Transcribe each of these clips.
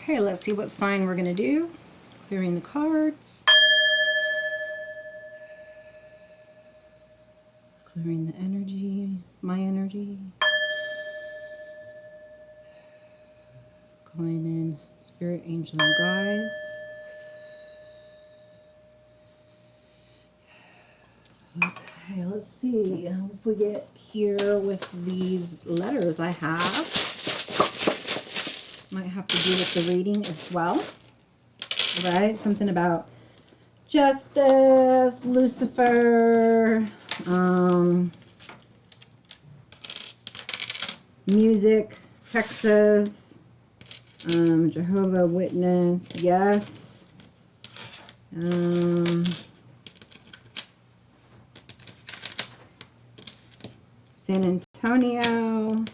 Okay, let's see what sign we're going to do. Clearing the cards. Clearing the energy, my energy. Calling in spirit, angel, and guides. Okay, let's see if we get here with these letters I have. Might have to do with the reading as well. Right? Something about justice, Lucifer, music, Texas, Jehovah Witness, yes. San Antonio,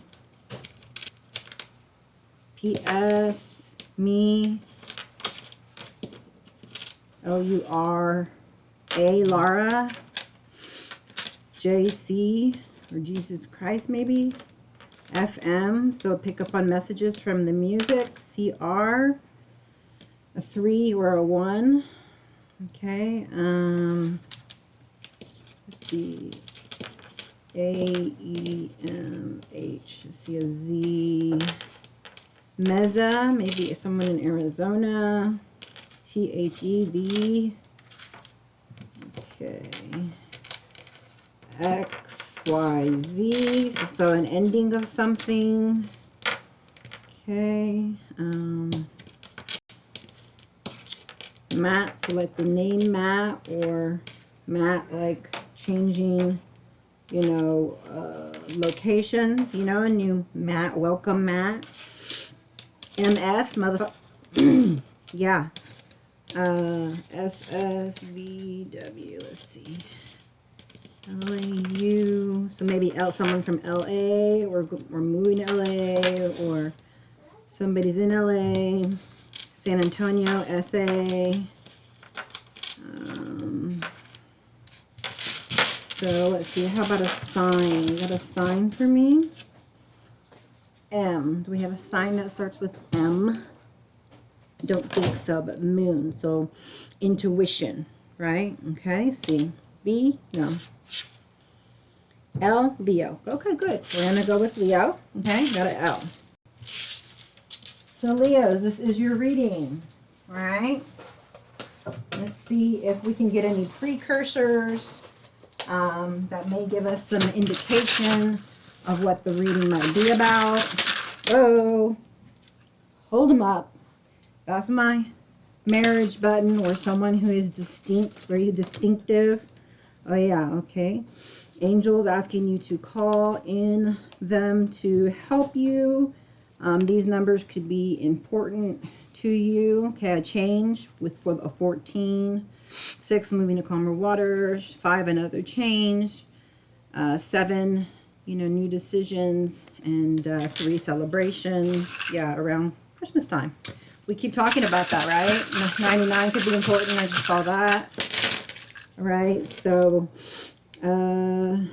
PS, me, L-U-R-A, Lara, JC, or Jesus Christ maybe, FM, so pick up on messages from the music, CR, a 3 or a 1, okay, let's see, AEMH, let's see, a Z, Meza, maybe someone in Arizona, THE, okay, XYZ, so an ending of something, okay, Matt, so like the name Matt, or Matt like changing, you know, locations, you know, a new Matt, welcome Matt, MF, motherfucker, yeah, SSVW, let's see, LAU, so maybe someone from LA, or moving to LA, or somebody's in LA, San Antonio, SA, so let's see, how about a sign? You got a sign for me? M. Do we have a sign that starts with M? Don't think so, but moon. So intuition, right? Okay, see. B? No. L? Leo. Okay, good. We're going to go with Leo. Okay, got an L. So Leos, this is your reading. All right. Let's see if we can get any precursors that may give us some indication of what the reading might be about. Whoa. Hold them up. That's my marriage button, or someone who is distinct, very distinctive. Oh yeah, okay. Angels asking you to call in them to help you. These numbers could be important to you. Okay, a change with a 14, 6 moving to calmer waters, 5 another change, 7 you know, new decisions, and 3 celebrations. Yeah, around Christmas time. We keep talking about that, right? 99 could be important. I just saw that. All right, so a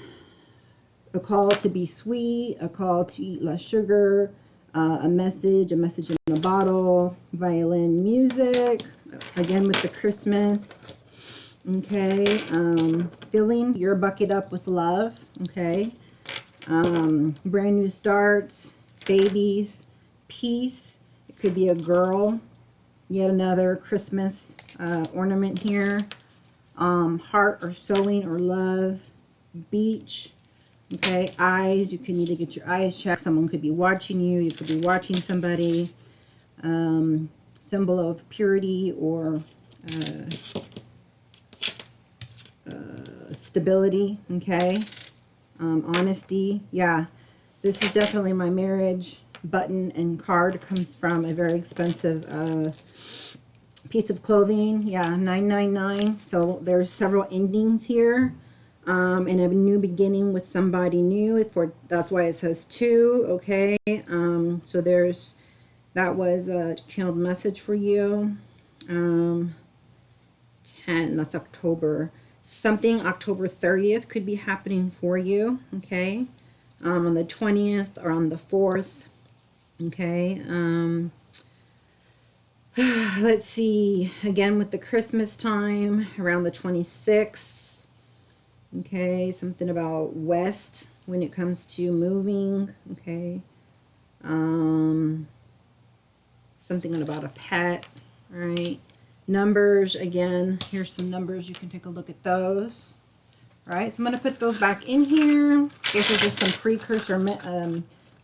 call to be sweet, a call to eat less sugar, a message in a bottle, violin music, again with the Christmas. Okay, filling your bucket up with love. Okay, brand new starts, babies, peace. It could be a girl. Yet another Christmas ornament here. Heart or sewing or love. Beach. Okay, eyes. You can either get your eyes checked. Someone could be watching you. You could be watching somebody. Symbol of purity or stability. Okay. Honesty. Yeah, this is definitely my marriage button and card. Comes from a very expensive piece of clothing. Yeah, 999. So there's several endings here, and a new beginning with somebody new. That's why it says 2. Okay, so that was a channeled message for you. 10. That's October. Something October 30th could be happening for you. Okay, on the 20th or on the 4th. Okay. Let's see, again with the Christmas time, around the 26th. Okay, something about west when it comes to moving. Okay. Something about a pet. All right. Numbers, again, here's some numbers. You can take a look at those. All right, so I'm going to put those back in here. Those are just some precursor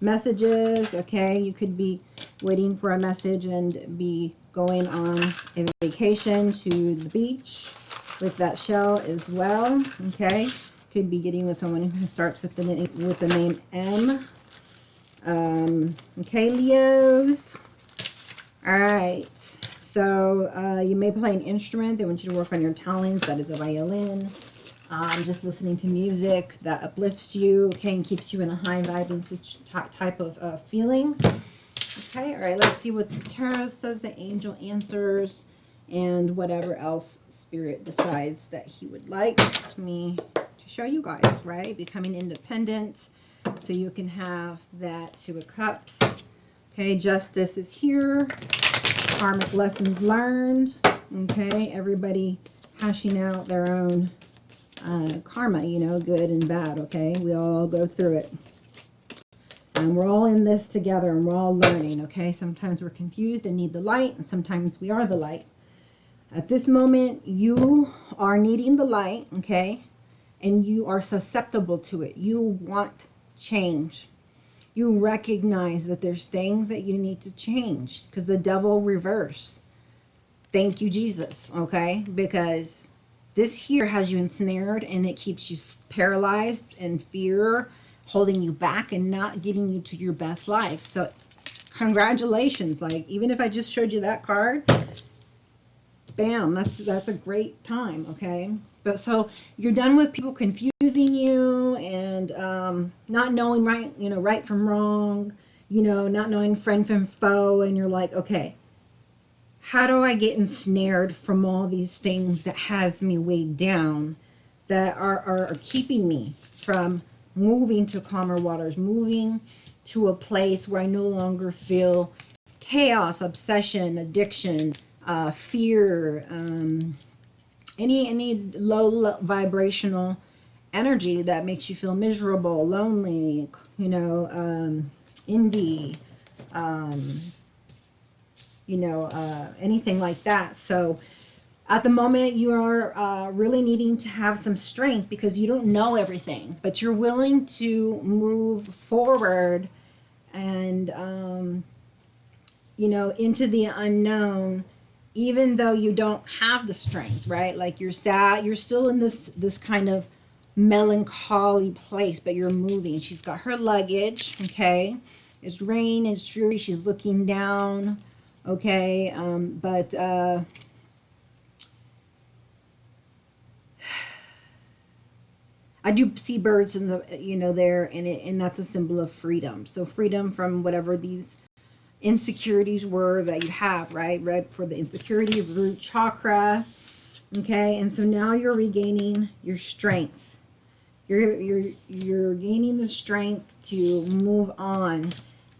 messages. Okay, you could be waiting for a message and be going on a vacation to the beach with that shell as well. Okay, could be getting with someone who starts with the name M. Okay, Leos. All right, so you may play an instrument. They want you to work on your talents. That is a violin. Just listening to music that uplifts you, okay, and keeps you in a high vibrancy type of feeling. Okay, all right, let's see what the tarot says, the angel answers, and whatever else Spirit decides that he would like me to show you guys, right? Becoming independent, so you can have that Two of Cups. Okay, justice is here. Karmic lessons learned. Okay, everybody hashing out their own karma, you know, good and bad. Okay, we all go through it, and we're all in this together, and we're all learning. Okay, sometimes we're confused and need the light, and sometimes we are the light. At this moment, you are needing the light. Okay, and you are susceptible to it. You want change. You recognize that there's things that you need to change, because the devil reverse. Thank you, Jesus. Okay, because this here has you ensnared, and it keeps you paralyzed in fear, holding you back and not getting you to your best life. So congratulations. Like, even if I just showed you that card, bam, that's a great time. Okay, but so you're done with people confusing you and not knowing right from wrong, not knowing friend from foe, and you're like, okay, how do I get ensnared from all these things that has me weighed down, that are keeping me from moving to calmer waters, moving to a place where I no longer feel chaos, obsession, addiction, fear, any low vibrational energy that makes you feel miserable, lonely, envy, anything like that. So at the moment, you are really needing to have some strength, because you don't know everything, but you're willing to move forward and into the unknown, even though you don't have the strength, right? Like, you're sad, you're still in this kind of melancholy place, but you're moving. She's got her luggage. Okay, it's rain, it's dreary, she's looking down. Okay, but I do see birds in the there, and that's a symbol of freedom. So freedom from whatever these insecurities were that you have, right? Red for the insecurity, root chakra. Okay, and so now you're regaining your strength. You're gaining the strength to move on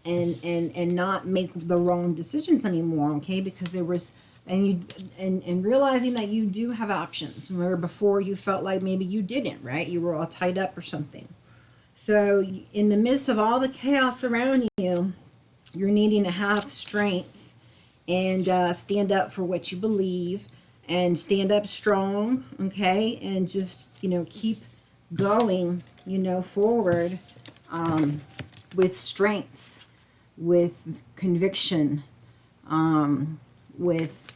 and not make the wrong decisions anymore. Okay, because there was and realizing that you do have options, where before you felt like maybe you didn't, right? You were all tied up or something. So in the midst of all the chaos around you, you're needing to have strength and stand up for what you believe, and stand up strong. Okay, and just keep going forward with strength, with conviction, with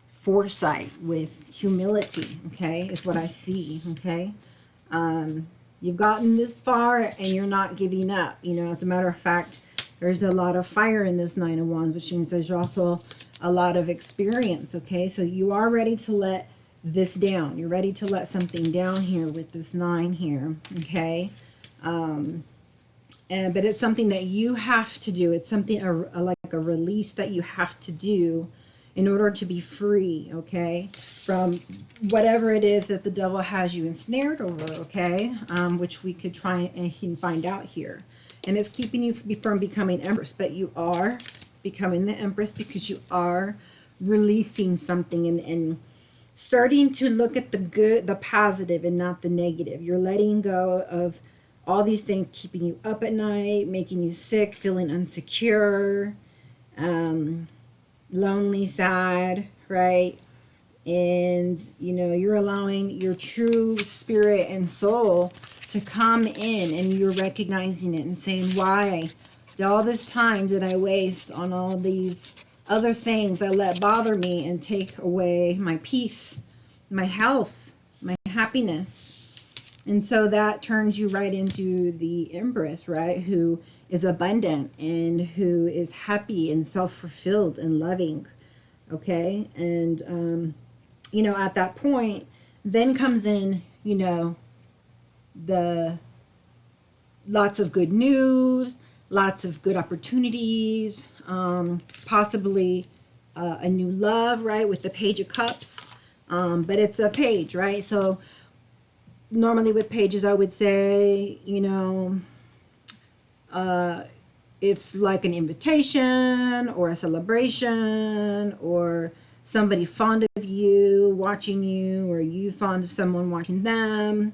foresight, with humility. Okay, is what I see. Okay, you've gotten this far, and you're not giving up. As a matter of fact, there's a lot of fire in this Nine of Wands, which means there's also a lot of experience. Okay, so you are ready to let this down. You're ready to let something down here with this 9 here. Okay, but it's something that you have to do. It's something like a release that you have to do in order to be free. Okay, from whatever it is that the devil has you ensnared over. Okay, which we could try and find out here. And it's keeping you from becoming Empress, but you are becoming the Empress, because you are releasing something and starting to look at the good, the positive, and not the negative. You're letting go of all these things keeping you up at night, making you sick, feeling insecure, lonely, sad, right? And you're allowing your true spirit and soul to come in, and you're recognizing it and saying, why all this time did I waste on all these other things that let bother me and take away my peace, my health, my happiness? And so that turns you right into the Empress, right? Who is abundant and who is happy and self-fulfilled and loving. Okay. And, at that point, then comes in, the lots of good news, lots of good opportunities, possibly a new love, right? With the Page of Cups. But it's a page, right? So normally with pages, I would say, it's like an invitation or a celebration, or somebody fond of you watching you, or you fond of someone watching them.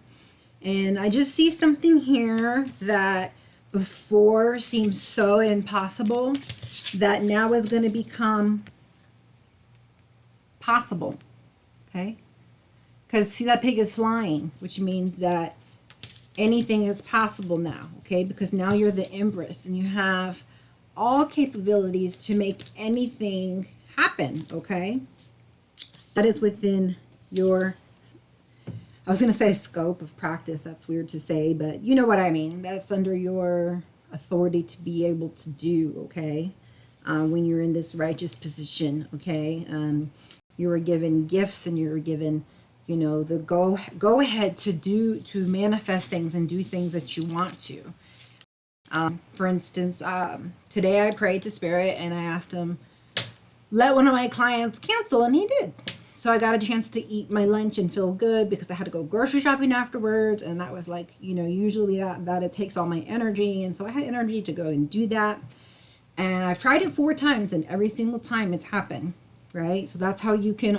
And I just see something here that before seemed so impossible that now is going to become possible. Okay? Because see, that pig is flying, which means that anything is possible now, okay? Because now you're the Empress and you have all capabilities to make anything happen, okay? That is within your, I was going to say scope of practice. That's weird to say, but you know what I mean. That's under your authority to be able to do, okay? When you're in this righteous position, okay? You were given gifts and you were given the go ahead to manifest things and do things that you want to. For instance, today I prayed to Spirit and I asked him, let one of my clients cancel, and he did. So I got a chance to eat my lunch and feel good because I had to go grocery shopping afterwards, and that was like, usually that it takes all my energy, and so I had energy to go and do that. And I've tried it 4 times, and every single time it's happened, right? So that's how you can,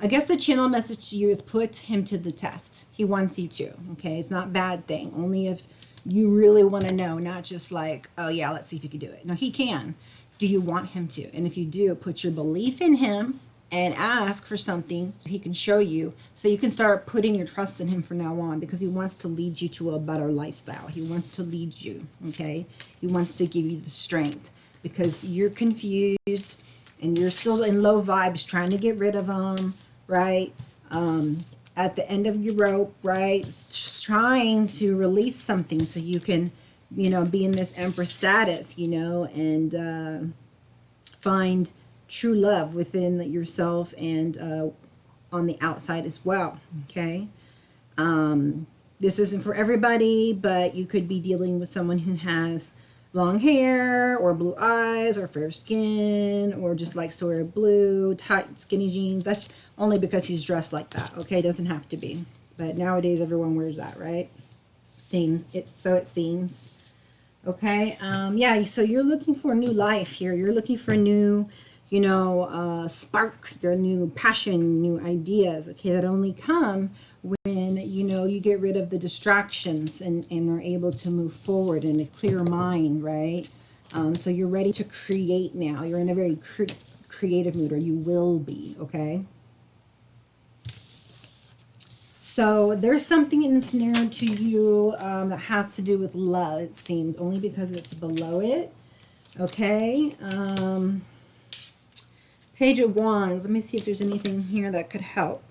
I guess the channel message to you is put him to the test. He wants you to, okay? It's not a bad thing, only if you really want to know, not just like, oh yeah, let's see if he can do it. No, he can. Do you want him to? And if you do, put your belief in him and ask for something so he can show you, so you can start putting your trust in him from now on, because he wants to lead you to a better lifestyle. He wants to lead you, okay? He wants to give you the strength because you're confused and you're still in low vibes trying to get rid of them, right? At the end of your rope, right? Trying to release something so you can, be in this Empress status, and find true love within yourself and on the outside as well, okay? This isn't for everybody, but you could be dealing with someone who has long hair or blue eyes or fair skin or just like sort of blue, tight, skinny jeans. That's only because he's dressed like that, okay? It doesn't have to be. But nowadays everyone wears that, right? It seems. Okay, yeah, so you're looking for a new life here. You're looking for a new, spark, your new passion, new ideas, okay, that only come when, you get rid of the distractions and are able to move forward in a clear mind, right? So you're ready to create now. You're in a very creative mood, or you will be, okay? So there's something in the scenario to you that has to do with love, it seems, only because it's below it. Okay. Page of Wands. Let me see if there's anything here that could help.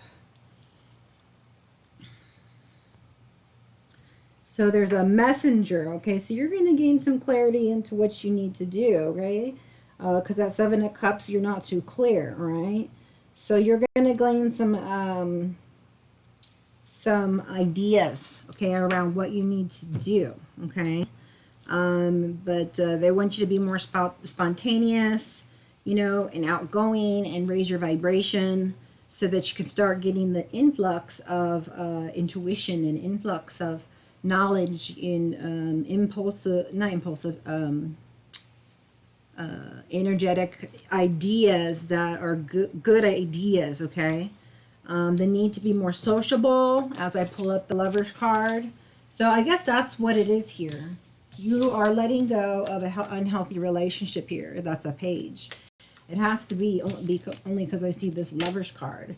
So there's a messenger. Okay, so you're going to gain some clarity into what you need to do, okay? Because that 7 of Cups, you're not too clear, right? So you're going to gain some ideas, okay, around what you need to do, okay? But they want you to be more spontaneous, and outgoing, and raise your vibration so that you can start getting the influx of intuition and influx of knowledge in energetic ideas that are good ideas, okay? The need to be more sociable as I pull up the Lover's card. So I guess that's what it is here. You are letting go of an unhealthy relationship here. That's a page. It has to be only because I see this Lover's card.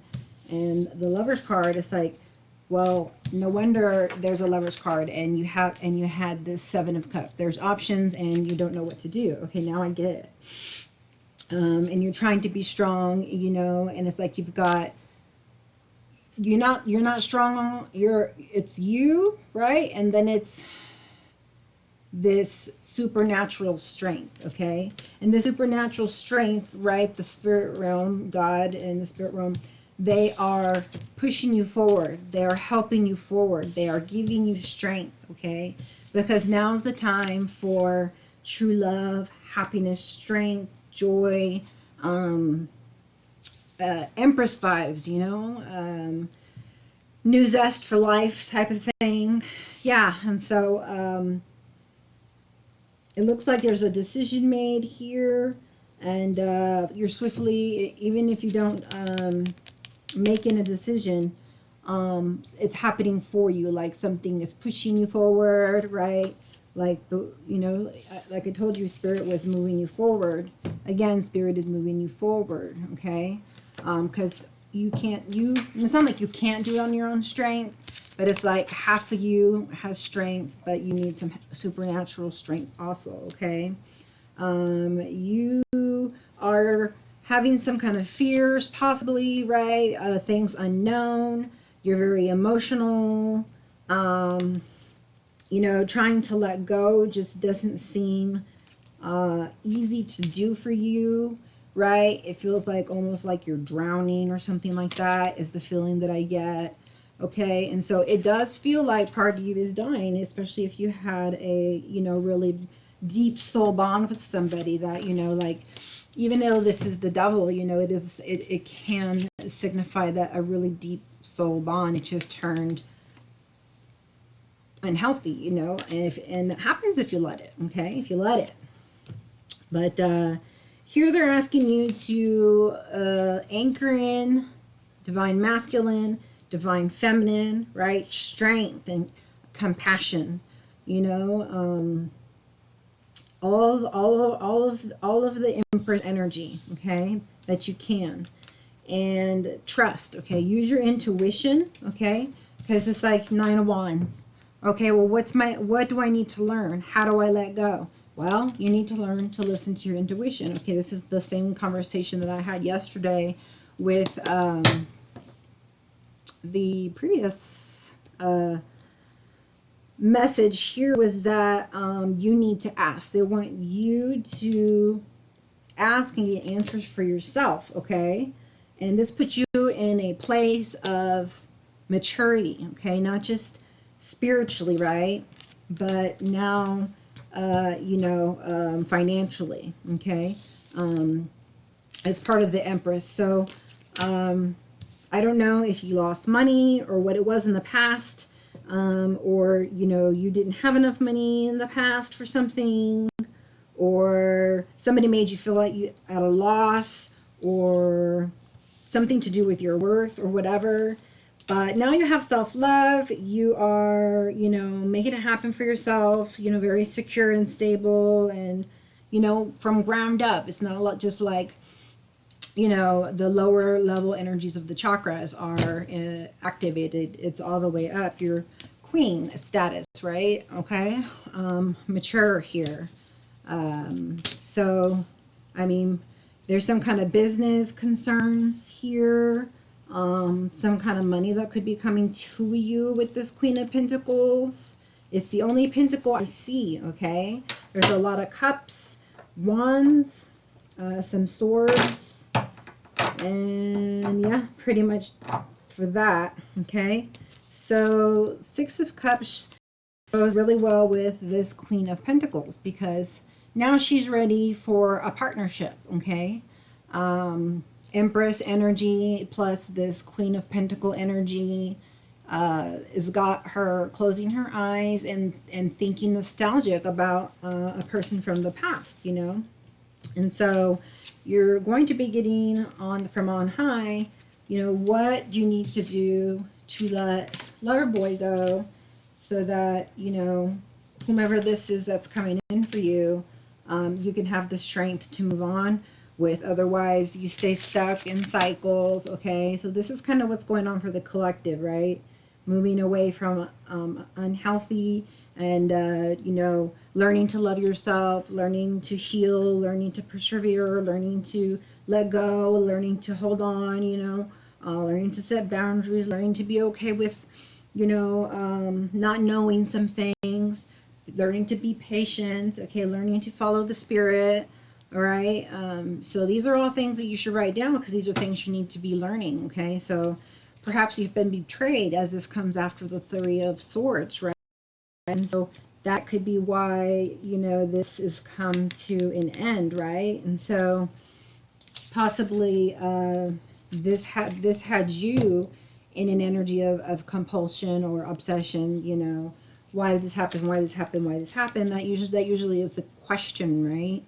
And the Lover's card is like, well, no wonder there's a Lover's card and you had this Seven of Cups. There's options and you don't know what to do. Okay, now I get it. And you're trying to be strong, you know, and it's like you're not strong, it's you, right? And then it's this supernatural strength, okay? And the supernatural strength, right, the spirit realm, God and the spirit realm, they are pushing you forward. They are helping you forward. They are giving you strength, okay? Because now's the time for true love, happiness, strength, joy, Empress vibes, you know, new zest for life type of thing. Yeah, and so it looks like there's a decision made here, and you're swiftly, even if you don't making a decision, it's happening for you, like something is pushing you forward, right? Like like I told you, spirit was moving you forward. Again, spirit is moving you forward, okay? Because it's not like you can't do it on your own strength, but it's like half of you has strength, but you need some supernatural strength also, okay? You are having some kind of fears, possibly, right? Things unknown. You're very emotional. You know, trying to let go just doesn't seem easy to do for you, right? It feels like almost like you're drowning or something like that is the feeling that I get. Okay, and so it does feel like part of you is dying, especially if you had a, you know, really deep soul bond with somebody that, you know, like, even though this is the devil, you know, it can signify that a really deep soul bond, it just turned unhealthy, you know, and that happens if you let it, okay, if you let it. But here they're asking you to anchor in divine masculine, divine feminine, right? Strength and compassion, you know, all of the Empress energy, okay, that you can, and trust, okay. Use your intuition, okay, because it's like Nine of Wands. Okay, well, what do I need to learn? How do I let go? Well, you need to learn to listen to your intuition. Okay, this is the same conversation that I had yesterday with the previous message here, was that you need to ask. They want you to ask and get answers for yourself, okay? And this puts you in a place of maturity, okay? Not just spiritually, right? But now, you know, financially, okay? As part of the Empress. So, I don't know if you lost money or what it was in the past, or, you know, you didn't have enough money in the past for something, or somebody made you feel like you at a loss, or something to do with your worth or whatever. But now you have self-love. You are, you know, making it happen for yourself, you know, very secure and stable, and, you know, from ground up. It's not a lot, just like, you know, the lower level energies of the chakras are activated. It's all the way up. Your queen status, right? Okay. Mature here. So, I mean, there's some kind of business concerns here. Some kind of money that could be coming to you with this Queen of Pentacles. It's the only pentacle I see, okay? There's a lot of cups, wands, some swords, and yeah, pretty much for that, okay? So Six of Cups goes really well with this Queen of Pentacles, because now she's ready for a partnership, okay? Empress energy plus this Queen of Pentacle energy has got her closing her eyes and thinking nostalgic about a person from the past, you know. And so you're going to be getting on from on high, what do you need to do to let lover boy go so that, whomever this is that's coming in for you, you can have the strength to move on with. Otherwise, you stay stuck in cycles, okay? So this is kind of what's going on for the collective, right? Moving away from unhealthy and, learning to love yourself, learning to heal, learning to persevere, learning to let go, learning to hold on, learning to set boundaries, learning to be okay with, not knowing some things, learning to be patient, okay, learning to follow the spirit, all right? So these are all things that you should write down because these are things you need to be learning, okay? So perhaps you've been betrayed as this comes after the Three of Swords, right? And so that could be why, this has come to an end, right? And so possibly this had you in an energy of compulsion or obsession, why did this happen? Why did this happen? Why did this happen? That usually is the question, right?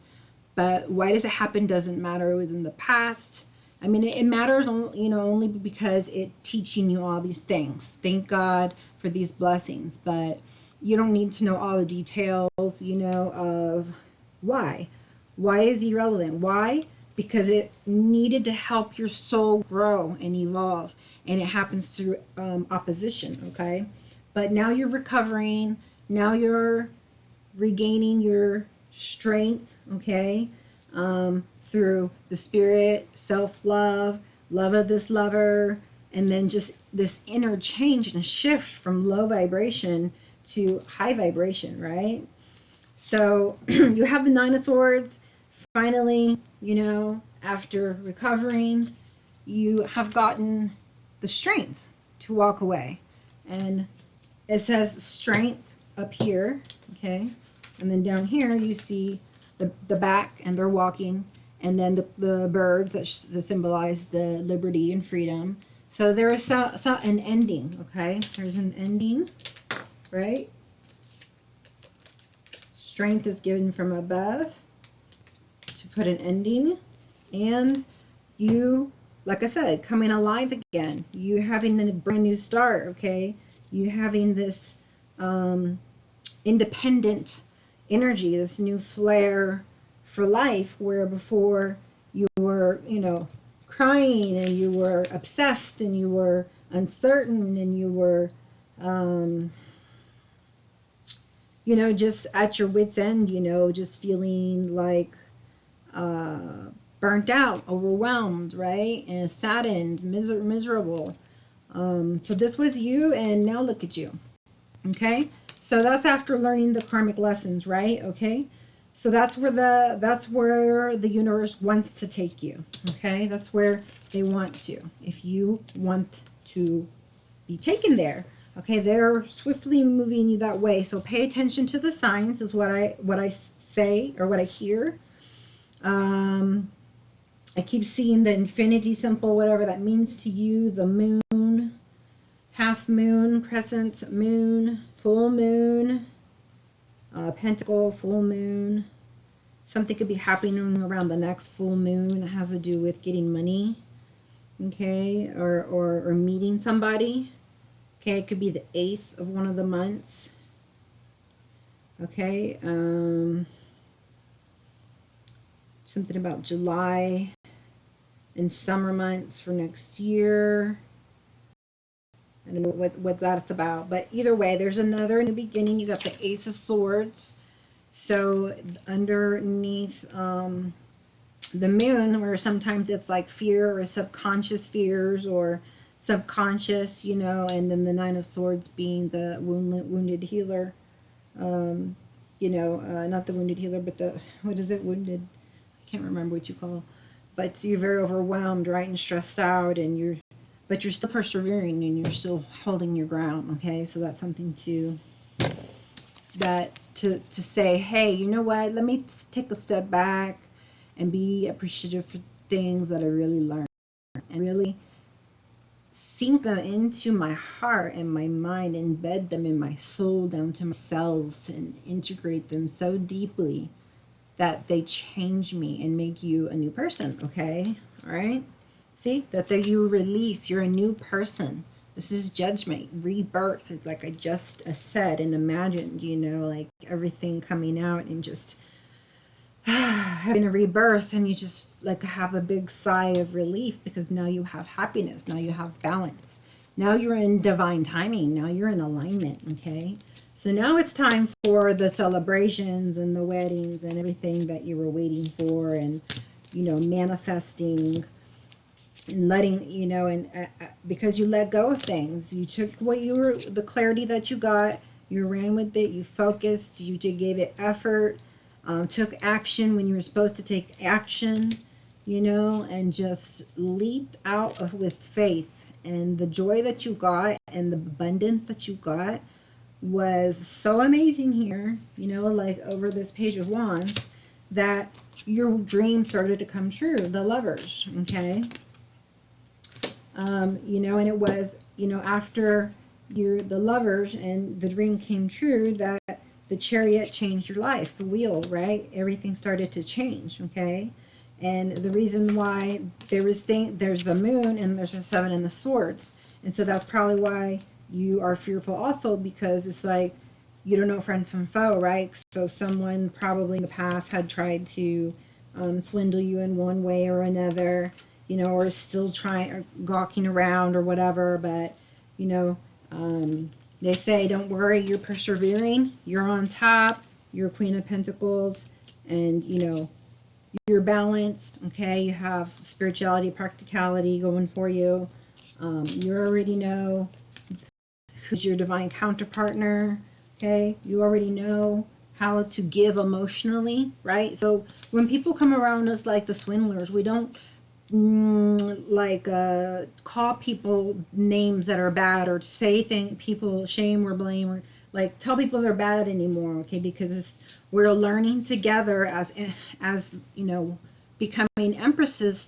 But why does it happen doesn't matter. It was in the past. I mean, it matters, only because it's teaching you all these things. Thank God for these blessings. But you don't need to know all the details, of why. Why is irrelevant? Why? Because it needed to help your soul grow and evolve. And it happens through opposition, okay? But now you're recovering. Now you're regaining your strength, okay? Through the spirit, self-love, love of this lover, and then just this inner change and shift from low vibration to high vibration, right? So you have the Nine of Swords. Finally, after recovering, you have gotten the strength to walk away. And it says strength up here, okay? And then down here you see the back, and they're walking, and then the birds that symbolize the liberty and freedom. So there is an ending, okay? There's an ending, right? Strength is given from above to put an ending, and you, like I said, coming alive again. You having a brand new start, okay? You having this independent energy, this new flair for life, where before you were, crying, and you were obsessed, and you were uncertain, and you were, just at your wit's end, just feeling like burnt out, overwhelmed, right? And saddened, miserable. So this was you, and now look at you. Okay? So that's after learning the karmic lessons, right? Okay? So that's where the universe wants to take you. Okay? That's where they want to. If you want to be taken there. Okay, they're swiftly moving you that way. So pay attention to the signs is what I say, or what I hear. I keep seeing the infinity symbol, whatever that means to you, the moon, half moon, crescent moon, full moon, pentacle, full moon. Something could be happening around the next full moon that has to do with getting money, okay, or meeting somebody. Okay, it could be the 8th of one of the months. Okay, something about July and summer months for next year. I don't know what that's about, but either way, there's another new beginning. You got the Ace of Swords. So underneath the moon, where sometimes it's like fear or subconscious fears or subconscious, and then the Nine of Swords being the wounded healer. Not the wounded healer, but what is it? Wounded. I can't remember what you call. But you're very overwhelmed, right, and stressed out, but you're still persevering, and you're still holding your ground. Okay, so that's something to say, hey, you know what? Let me take a step back and be appreciative for things that I really learned, and really sink them into my heart and my mind, embed them in my soul down to my cells, and integrate them so deeply that they change me and make you a new person, okay? All right? See, that you release, you're a new person. This is judgment, rebirth. It's like I just said and imagined, you know, like everything coming out and just having a rebirth, and you just like have a big sigh of relief because now you have happiness, now you have balance. Now you're in divine timing, now you're in alignment, okay? So now it's time for the celebrations and the weddings and everything that you were waiting for, and, you know, manifesting and letting, you know, and because you let go of things, you took what you were, the clarity that you got, you ran with it, you focused, you gave it effort, took action when you were supposed to take action, you know, and just leaped out with faith. And the joy that you got and the abundance that you got was so amazing here, you know, like over this Page of Wands, that your dream started to come true, the Lovers, okay? You know, and it was, you know, after the Lovers and the dream came true, that the Chariot changed your life, the wheel, right? Everything started to change, okay? And the reason why there's the Moon and there's a 7 in the Swords. And so that's probably why you are fearful also, because it's like you don't know friend from foe, right? So someone probably in the past had tried to swindle you in one way or another, you know, or still trying or gawking around or whatever. But, you know, they say, don't worry, you're persevering, you're on top, you're Queen of Pentacles, and, you know, you're balanced, okay? You have spirituality, practicality going for you. You already know who's your divine counterpartner, okay? You already know how to give emotionally, right? So when people come around us like the swindlers, we don't call people names that are bad, or say people shame or blame, or like tell people they're bad anymore, okay? Because we're learning together as you know, becoming empresses,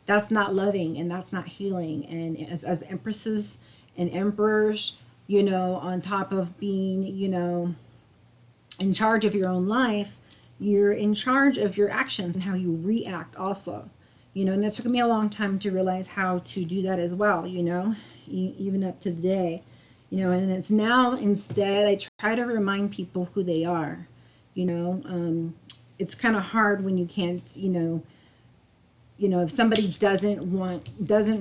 that's not loving and that's not healing. And as empresses and emperors, you know, on top of being, you know, in charge of your own life, you're in charge of your actions and how you react also. You know, and it took me a long time to realize how to do that as well, you know, even up to today, you know. And it's now, instead, I try to remind people who they are, you know. It's kind of hard when you can't, you know, if somebody doesn't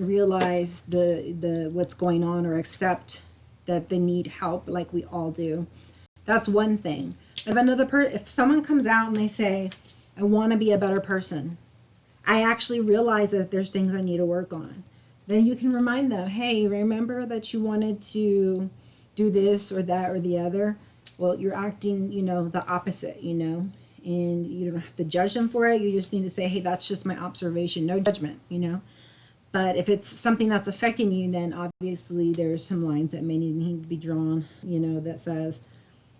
realize the what's going on, or accept that they need help like we all do. That's one thing. If someone comes out and they say, I want to be a better person, I actually realize that there's things I need to work on, then you can remind them, hey, remember that you wanted to do this or that or the other? Well, you're acting, you know, the opposite, you know, and you don't have to judge them for it. You just need to say, hey, that's just my observation, no judgment, you know. But if it's something that's affecting you, then obviously there's some lines that may need to be drawn, you know, that says,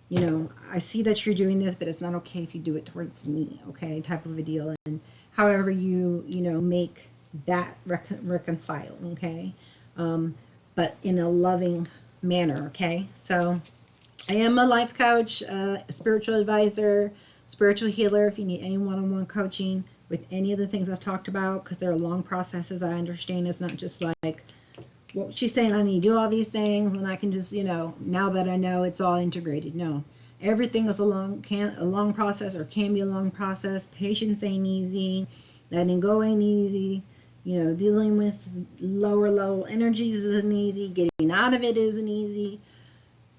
you know, I see that you're doing this, but it's not okay if you do it towards me, okay, type of a deal. And however you know, make that reconcile, okay, but in a loving manner, okay. So I am a life coach, a spiritual advisor, spiritual healer. If you need any one-on-one coaching with any of the things I've talked about, because they're long processes, I understand it's not just like, well, she's saying I need to do all these things and I can just, you know, now that I know, it's all integrated. No, everything is a long process, or can be a long process. Patience ain't easy, letting go ain't easy, you know, dealing with lower level energies isn't easy, getting out of it isn't easy.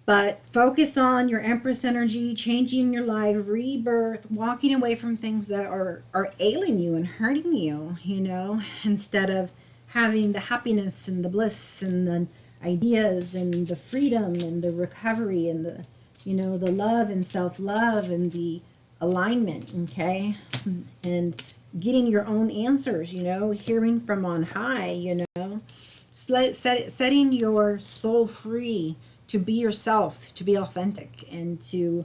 But focus on your Empress energy, changing your life, rebirth, walking away from things that are ailing you and hurting you, you know, instead of having the happiness and the bliss and the ideas and the freedom and the recovery and the, you know, the love and self-love and the alignment, okay? And getting your own answers, you know, hearing from on high, you know, setting your soul free to be yourself, to be authentic, and to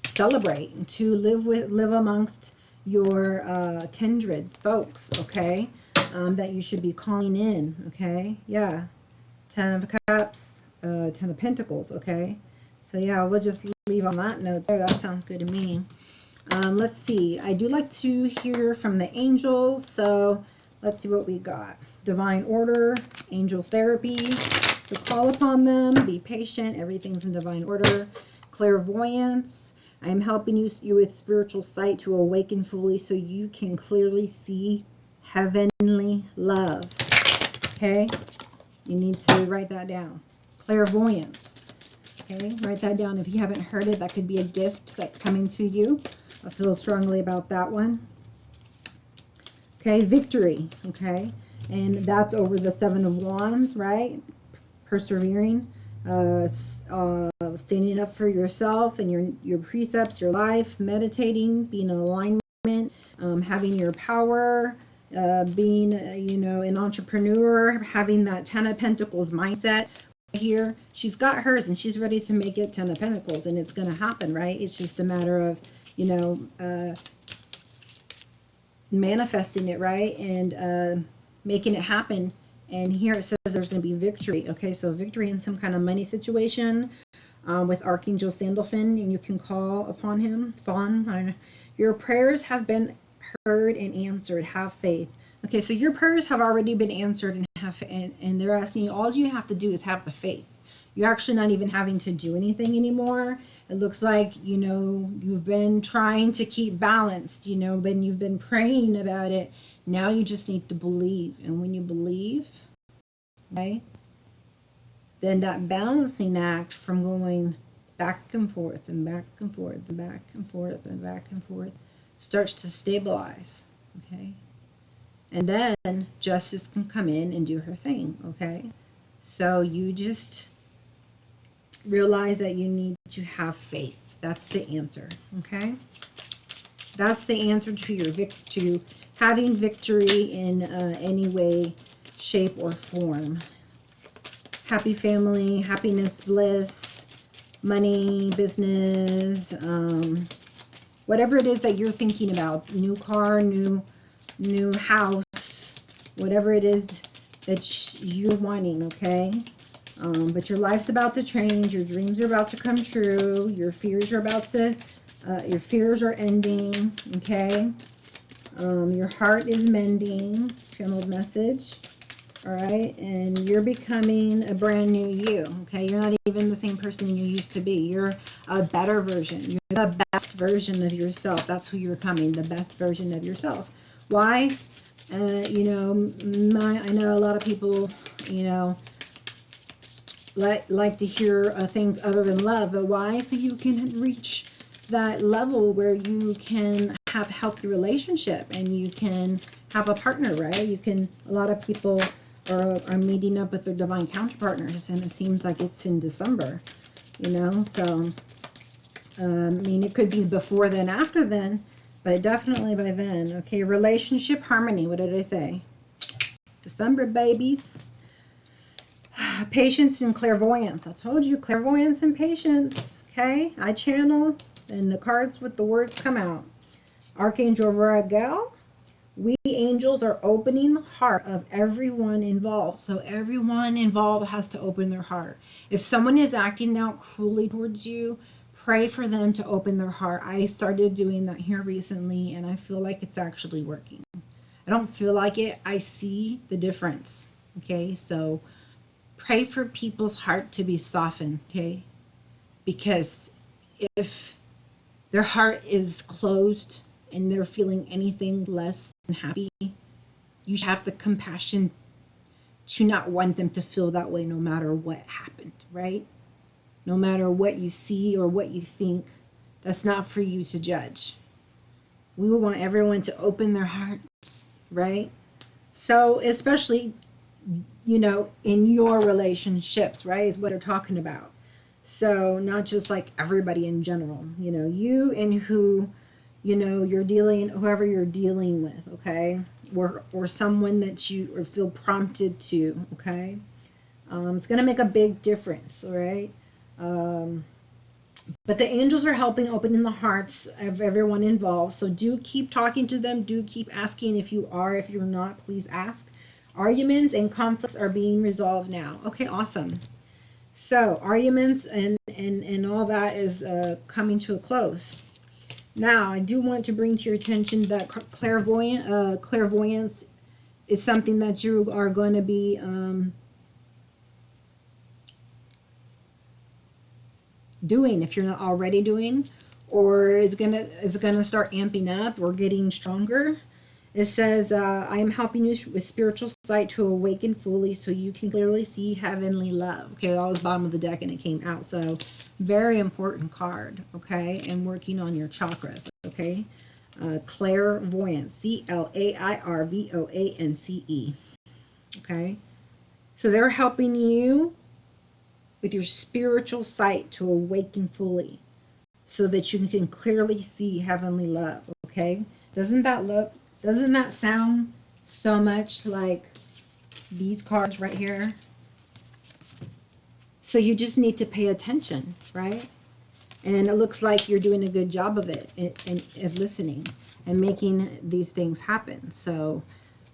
celebrate, and to live amongst your kindred folks, okay, that you should be calling in, okay. Yeah, 10 of Cups, 10 of Pentacles, okay. So yeah, we'll just leave on that note there. That sounds good to me. Let's see. I do like to hear from the angels. So let's see what we got. Divine order, angel therapy. So call upon them. Be patient. Everything's in divine order. Clairvoyance. I'm helping you with spiritual sight to awaken fully so you can clearly see heavenly love. Okay? You need to write that down. Clairvoyance. Okay? Write that down. If you haven't heard it, that could be a gift that's coming to you. I feel strongly about that one. Okay? Victory. Okay? And that's over the Seven of Wands, right? Persevering. Standing up for yourself and your precepts, your life, meditating, being in alignment, having your power, being, an entrepreneur, having that Ten of Pentacles mindset here. She's got hers and she's ready to make it Ten of Pentacles, and it's going to happen, right? It's just a matter of, manifesting it, right? And making it happen. And here it says there's going to be victory. Okay, so victory in some kind of money situation with Archangel Sandalphon, and you can call upon him. Your prayers have been heard and answered. Have faith. Okay, so your prayers have already been answered, and they're asking you, all you have to do is have the faith. You're actually not even having to do anything anymore. It looks like, you've been trying to keep balanced, but you've been praying about it. Now you just need to believe. And when you believe, right, then that balancing act from going back and forth and back and forth and back and forth and back and forth starts to stabilize, okay? And then justice can come in and do her thing, okay? So you just realize that you need to have faith. That's the answer, okay? That's the answer to your to having victory in any way, shape, or form. Happy family, happiness, bliss, money, business, whatever it is that you're thinking about, new car, new house, whatever it is that you're wanting, okay? But your life's about to change, your dreams are about to come true, your fears are ending, okay? Your heart is mending, channeled message, all right? And you're becoming a brand new you, okay? You're not even the same person you used to be. You're a better version. You're the best version of yourself. That's who you're becoming, the best version of yourself. Why? I know a lot of people, like to hear things other than love, but why? So you can reach that level where you can have a healthy relationship and you can have a partner, right? A lot of people are meeting up with their divine counterpartners, and it seems like it's in December, so it could be before then, after then, but definitely by then. Okay, relationship harmony, what did I say? December, babies. Patience and clairvoyance. I told you, clairvoyance and patience. Okay, I channel and the cards with the words come out. Archangel Raguel. We angels are opening the heart of everyone involved. So everyone involved has to open their heart. If someone is acting out cruelly towards you, pray for them to open their heart. I started doing that here recently, and I feel like it's actually working. I don't feel like it. I see the difference. Okay, so pray for people's heart to be softened, okay? Because if their heart is closed and they're feeling anything less than happy, you should have the compassion to not want them to feel that way no matter what happened, right? No matter what you see or what you think, that's not for you to judge. We want everyone to open their hearts, right? So especially, in your relationships, right, is what they're talking about. So not just like everybody in general, you and whoever you're dealing with, okay, or someone that you feel prompted to, okay. It's going to make a big difference, all right. But the angels are helping opening the hearts of everyone involved. So do keep talking to them. Do keep asking if you're not, please ask. Arguments and conflicts are being resolved now. Okay, awesome. So arguments and all that is coming to a close. Now, I do want to bring to your attention that clairvoyance is something that you are going to be doing if you're not already doing, or is gonna start amping up or getting stronger. It says, I am helping you with spiritual sight to awaken fully so you can clearly see heavenly love. Okay, that was bottom of the deck and it came out. So very important card, okay? And working on your chakras, okay? Clairvoyance, Clairvoance, okay? So they're helping you with your spiritual sight to awaken fully so that you can clearly see heavenly love, okay? Doesn't that sound so much like these cards right here? So you just need to pay attention, right? And it looks like you're doing a good job of it and of listening and making these things happen. So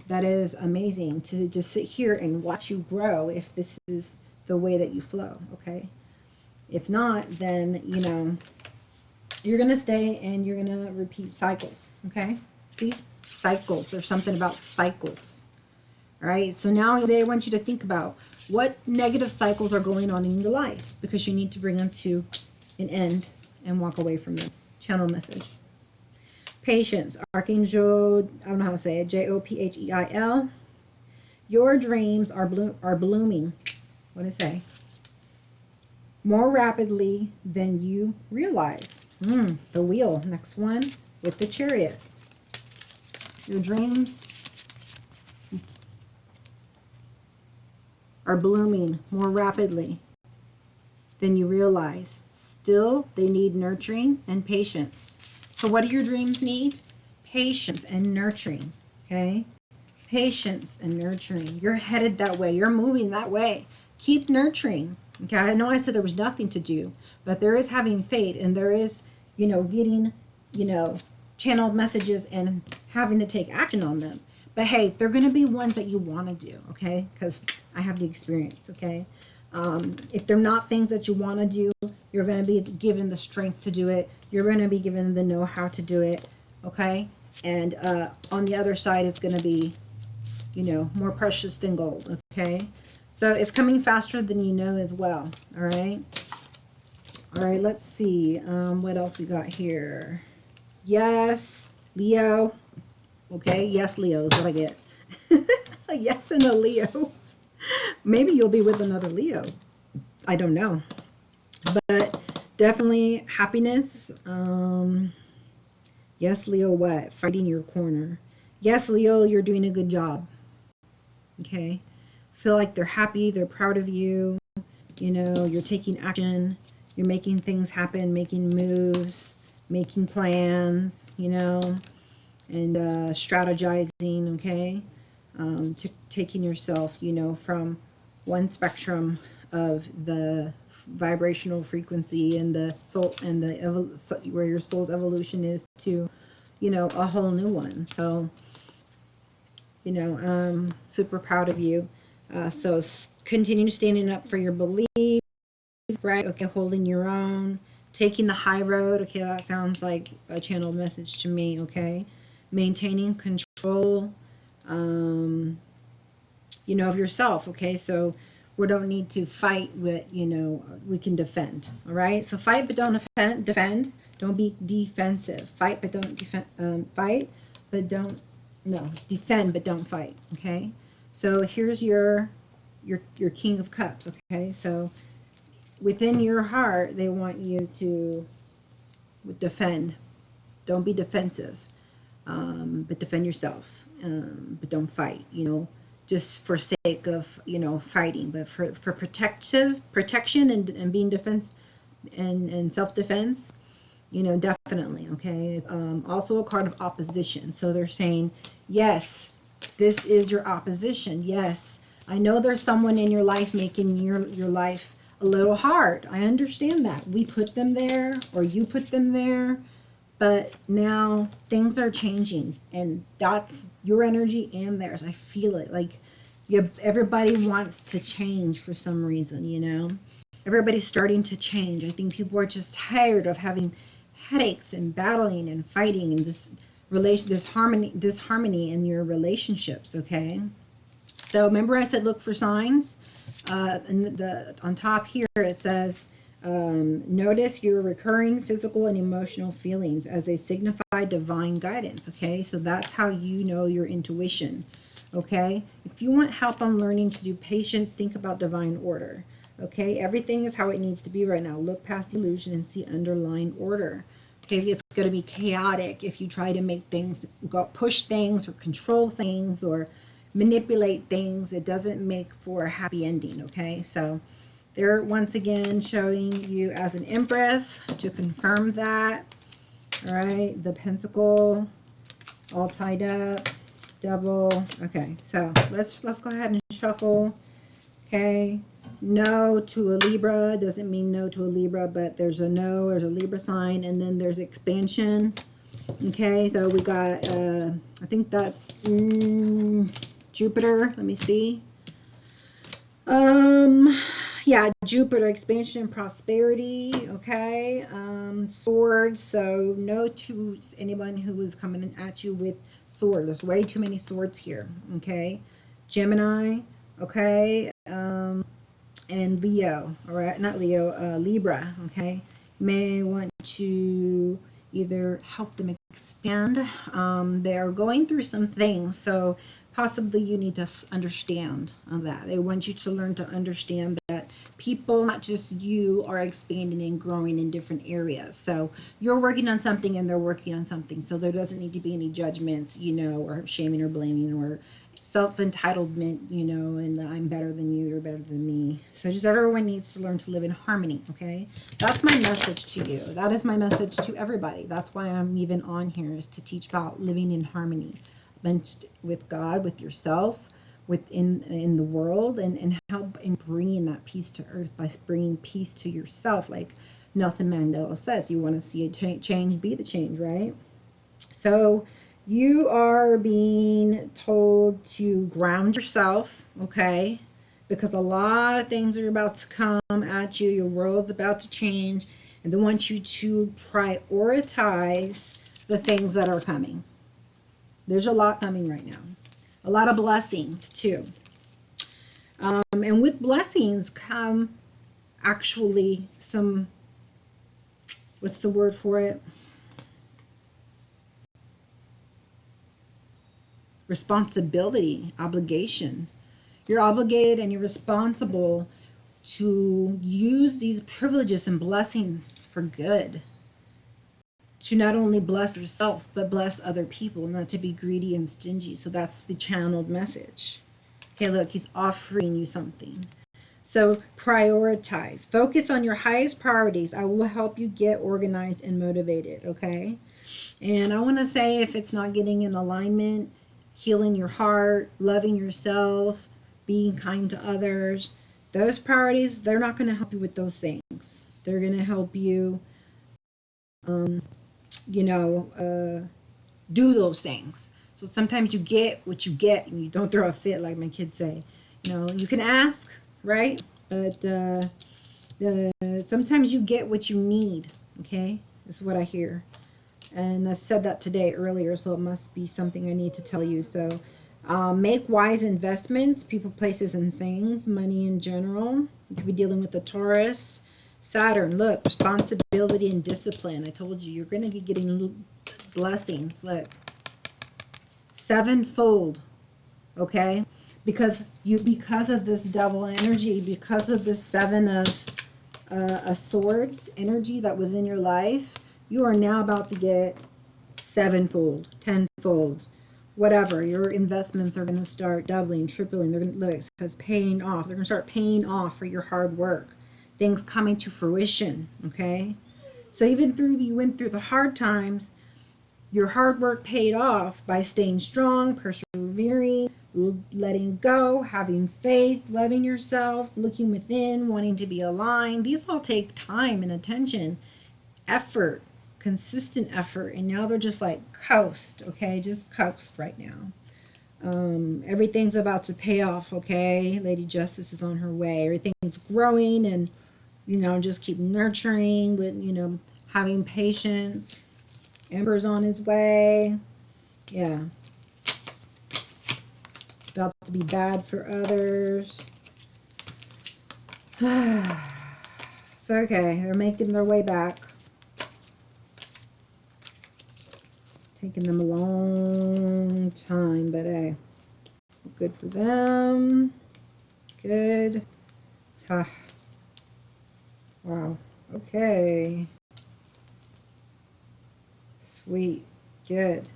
that is amazing to just sit here and watch you grow if this is the way that you flow, okay? If not, then, you know, you're going to stay and you're going to repeat cycles, okay? See? Cycles. There's something about cycles. All right? So now they want you to think about what negative cycles are going on in your life because you need to bring them to an end and walk away from them. Channel message. Patience. Archangel, I don't know how to say it, Jopheil. Your dreams are blooming. What did it say? More rapidly than you realize. The wheel. Next one with the Chariot. Your dreams are blooming more rapidly than you realize. Still, they need nurturing and patience. So what do your dreams need? Patience and nurturing, okay? Patience and nurturing. You're headed that way. You're moving that way. Keep nurturing, okay? I know I said there was nothing to do, but there is having faith, and there is, you know, getting, you know, channeled messages and having to take action on them. But hey, they're going to be ones that you want to do, okay? Because I have the experience, okay? If they're not things that you want to do, you're going to be given the strength to do it. You're going to be given the know-how to do it, okay? And on the other side, it's going to be, you know, more precious than gold, okay? So it's coming faster than you know as well, all right? All right, let's see. What else we got here? Yes, Leo. Okay, yes, Leo is what I get. A yes and a Leo. Maybe you'll be with another Leo. I don't know. But definitely happiness. Yes, Leo, what? Fighting your corner. Yes, Leo, you're doing a good job. Okay. Feel like they're happy. They're proud of you. You know, you're taking action. You're making things happen, making moves, making plans, you know, and strategizing, okay? Taking yourself, you know, from one spectrum of the vibrational frequency and the soul and where your soul's evolution is to, you know, a whole new one. So, you know, I'm super proud of you. So continue standing up for your belief, right? Okay, holding your own, taking the high road. Okay, that sounds like a channeled message to me, okay? Maintaining control, you know, of yourself, okay? So we don't need to fight with, you know, we can defend, all right? So fight but don't defend. Don't be defensive. Fight but don't defend. Defend but don't fight, okay? So here's your King of Cups, okay? So within your heart, they want you to defend. Don't be defensive, but defend yourself. But don't fight, you know, just for sake of, you know, fighting, but for protection and being defense and self-defense, you know, definitely, okay? Also a card of opposition. So they're saying, yes, this is your opposition. Yes, I know there's someone in your life making your life a little hard. I understand that. We put them there, or you put them there, but now things are changing, and that's your energy and theirs. I feel it. Like everybody wants to change for some reason, you know. Everybody's starting to change. I think people are just tired of having headaches and battling and fighting and disharmony in your relationships, okay? So remember I said look for signs? On top here it says, notice your recurring physical and emotional feelings as they signify divine guidance, okay? So that's how you know your intuition, okay? If you want help on learning to do patience, think about divine order, okay? Everything is how it needs to be right now. Look past the illusion and see underlying order. Okay, it's going to be chaotic if you try to make things, push things or control things or manipulate things. It doesn't make for a happy ending, okay? So they're once again showing you as an Empress to confirm that. All right, the Pentacle all tied up, Devil. Okay, so let's go ahead and shuffle. Okay, no to a Libra doesn't mean no to a Libra, but there's a no, there's a Libra sign, and then there's expansion. Okay, so we got, I think that's Jupiter. Let me see. Yeah, Jupiter, expansion and prosperity. Okay, swords. So no to anyone who is coming at you with swords. There's way too many swords here. Okay, Gemini. Okay, and Leo. All right, not Leo. Libra. Okay, may want to either help them expand. They are going through some things, so possibly you need to understand that. They want you to learn to understand that people, not just you, are expanding and growing in different areas. So you're working on something and they're working on something. So there doesn't need to be any judgments, you know, or shaming or blaming or self-entitlement, you know, and I'm better than you, you're better than me. So just everyone needs to learn to live in harmony, okay? That's my message to you. That is my message to everybody. That's why I'm even on here, is to teach about living in harmony with God, with yourself, in the world, and help in bringing that peace to earth by bringing peace to yourself. Like Nelson Mandela says, you want to see a change, be the change, right? So you are being told to ground yourself, okay? Because a lot of things are about to come at you. Your world's about to change. And they want you to prioritize the things that are coming. There's a lot coming right now. A lot of blessings, too. And with blessings come actually some, what's the word for it? Responsibility, obligation. You're obligated and you're responsible to use these privileges and blessings for good. To not only bless yourself, but bless other people, not to be greedy and stingy. So that's the channeled message. Okay, look, he's offering you something. So prioritize. Focus on your highest priorities. I will help you get organized and motivated, okay? And I want to say, if it's not getting in alignment, healing your heart, loving yourself, being kind to others, those priorities, they're not going to help you with those things. They're going to help you, do those things. So sometimes you get what you get and you don't throw a fit, like my kids say. You know, you can ask, right? But sometimes you get what you need, okay? That's what I hear. And I've said that today earlier, so it must be something I need to tell you. So make wise investments, people, places, and things, money in general. You could be dealing with the Taurus. Saturn, look, responsibility and discipline. I told you, you're going to be getting blessings. Look, sevenfold, okay? Because of this devil energy, because of this seven of swords energy that was in your life, you are now about to get sevenfold, tenfold, whatever. Your investments are going to start doubling, tripling. They're going to, look, it says paying off. They're going to start paying off for your hard work. Things coming to fruition, okay? So even you went through the hard times, your hard work paid off by staying strong, persevering, letting go, having faith, loving yourself, looking within, wanting to be aligned. These all take time and attention, effort, consistent effort, and now they're just like coast, okay? Just coast right now. Everything's about to pay off, okay? Lady Justice is on her way. Everything's growing and you know, just keep nurturing with, you know, having patience. Emperor's on his way. Yeah. About to be bad for others. So, okay, they're making their way back. Taking them a long time, but hey, good for them. Good. Wow. Okay. Sweet. Good.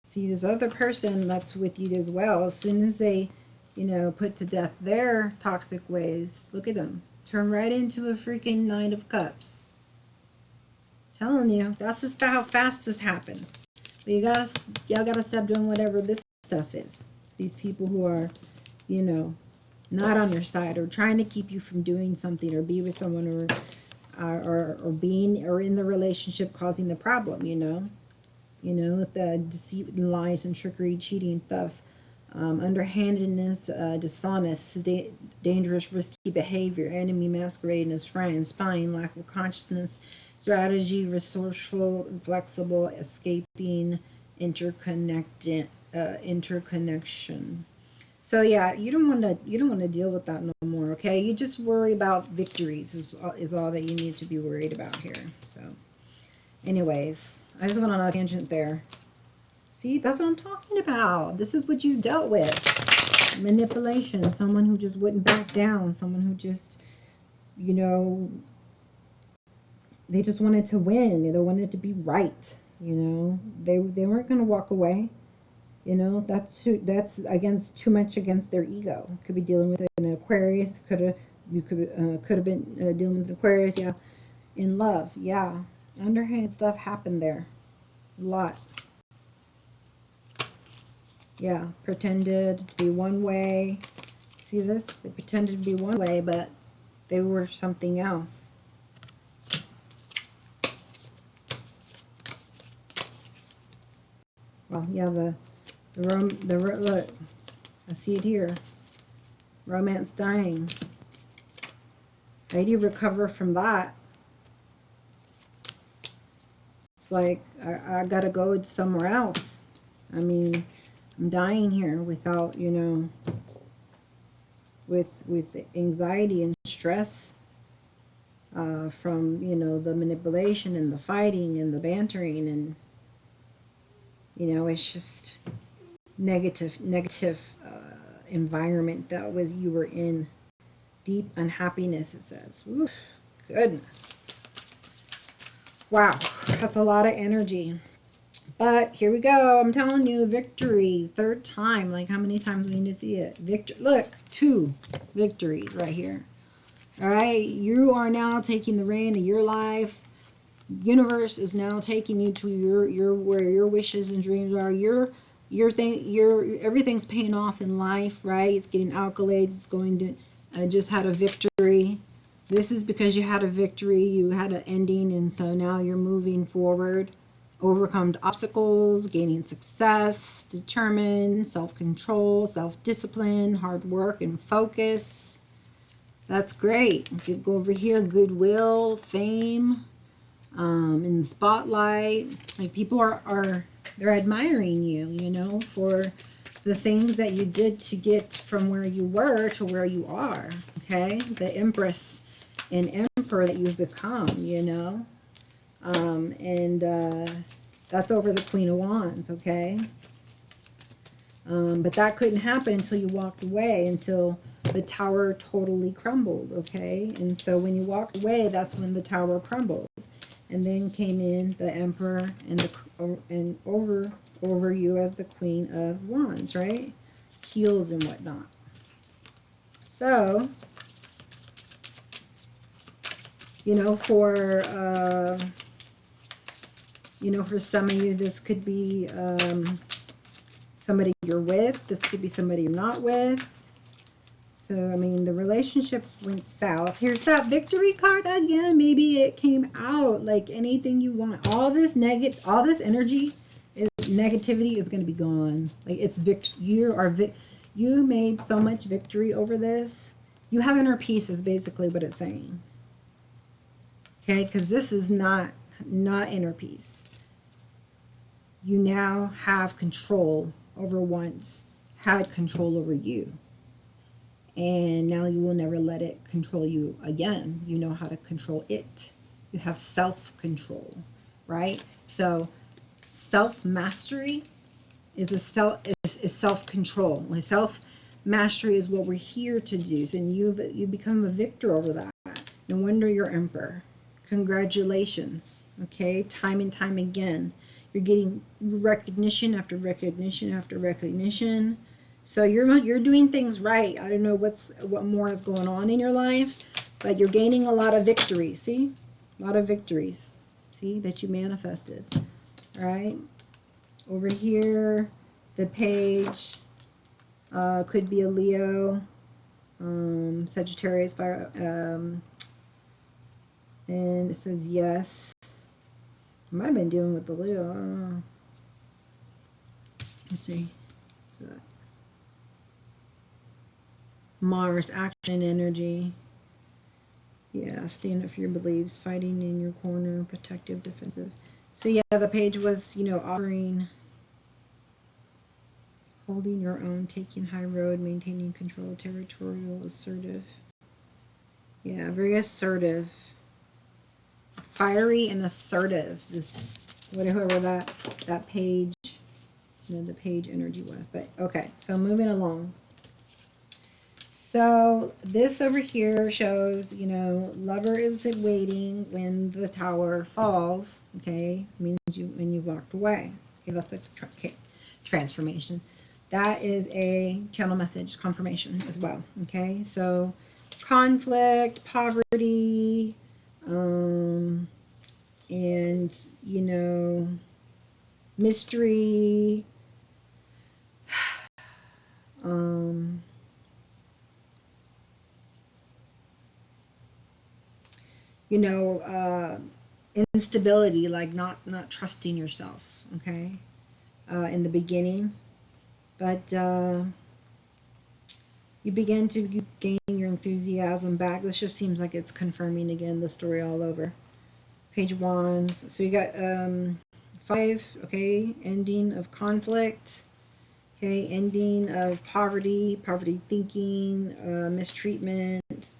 See, this other person that's with you as well, as soon as they, you know, put to death their toxic ways, look at them. Turn right into a freaking Knight of Cups. Telling you, that's just how fast this happens. But y'all gotta stop doing whatever this stuff is. These people who are, you know, not on your side, or trying to keep you from doing something, or be with someone, or being, or in the relationship causing the problem, you know, the deceit and lies and trickery, cheating, theft, underhandedness, dishonest, dangerous, risky behavior, enemy masquerading as friend, spying, lack of consciousness, strategy, resourceful, flexible, escaping, interconnection. So yeah, you don't want to deal with that no more. Okay, you just worry about victories is all that you need to be worried about here. So, anyways, I just went on a tangent there. See, that's what I'm talking about. This is what you dealt with. Manipulation. Someone who just wouldn't back down. Someone who just, you know, they just wanted to win. They wanted to be right. You know, they weren't going to walk away. You know, that's against too much against their ego. Could be dealing with an Aquarius. Could have been dealing with an Aquarius. Yeah, in love. Yeah, underhand stuff happened there. A lot. Yeah, pretended to be one way. See this? They pretended to be one way, but they were something else. Well, yeah, look, I see it here. Romance dying. How do you recover from that? It's like, I gotta go somewhere else. I mean, I'm dying here without, you know, with anxiety and stress from, you know, the manipulation and the fighting and the bantering, and, you know, it's just negative environment that you were in. Deep unhappiness, it says. Oof, goodness. Wow, that's a lot of energy. But here we go. I'm telling you, victory. Third time. Like, how many times we need to see it? Victory. Look, 2 victories right here. All right, you are now taking the reign of your life. Universe is now taking you to your where your wishes and dreams are. Everything's paying off in life, right? It's getting accolades. It's going to just had a victory. This is because you had a victory. You had an ending, and so now you're moving forward. Overcome obstacles, gaining success, determined, self-control, self-discipline, hard work, and focus. That's great. You go over here, goodwill, fame, in the spotlight. Like, people they're admiring you, you know, for the things that you did to get from where you were to where you are. Okay, the Empress and Emperor that you've become, you know. That's over the Queen of Wands, okay? But that couldn't happen until you walked away, until the tower totally crumbled, okay? And so when you walked away, that's when the tower crumbled. And then came in the Emperor and over you as the Queen of Wands, right? Healed and whatnot. So, you know, for some of you, this could be somebody you're with. This could be somebody you're not with. So, I mean, the relationship went south. Here's that victory card again. Maybe it came out like anything you want. All this energy, negativity is going to be gone. Like, it's you made so much victory over this. You have inner peace is basically what it's saying. Okay, because this is not inner peace. You now have control over once had control over you. And now you will never let it control you again. You know how to control it. You have self-control, right? So self-mastery is self-control. Self-mastery is what we're here to do. So you become a victor over that. No wonder you're emperor. Congratulations. Okay, time and time again. You're getting recognition after recognition after recognition. So you're doing things right. I don't know what more is going on in your life, but you're gaining a lot of victories. See? A lot of victories. See? That you manifested. All right? Over here, the page could be a Leo, Sagittarius, fire, and it says yes. I might have been dealing with the Leo. I don't know. Let's see. Mars, action, energy. Yeah, stand up for your beliefs, fighting in your corner, protective, defensive. So yeah, the page was, offering, holding your own, taking high road, maintaining control, territorial, assertive. Yeah, very assertive. Fiery and assertive. This, whatever that page, the page energy was. But okay, so moving along. So this over here shows, lover is waiting when the tower falls. Okay, means when you've walked away. Okay, that's a transformation. That is a channel message confirmation as well. Okay, so conflict, poverty, and mystery. Instability, like not trusting yourself, okay, in the beginning, but you begin to gain your enthusiasm back. This just seems like it's confirming again the story all over. Page wands. So you got 5, okay, ending of conflict, okay, ending of poverty thinking, mistreatment,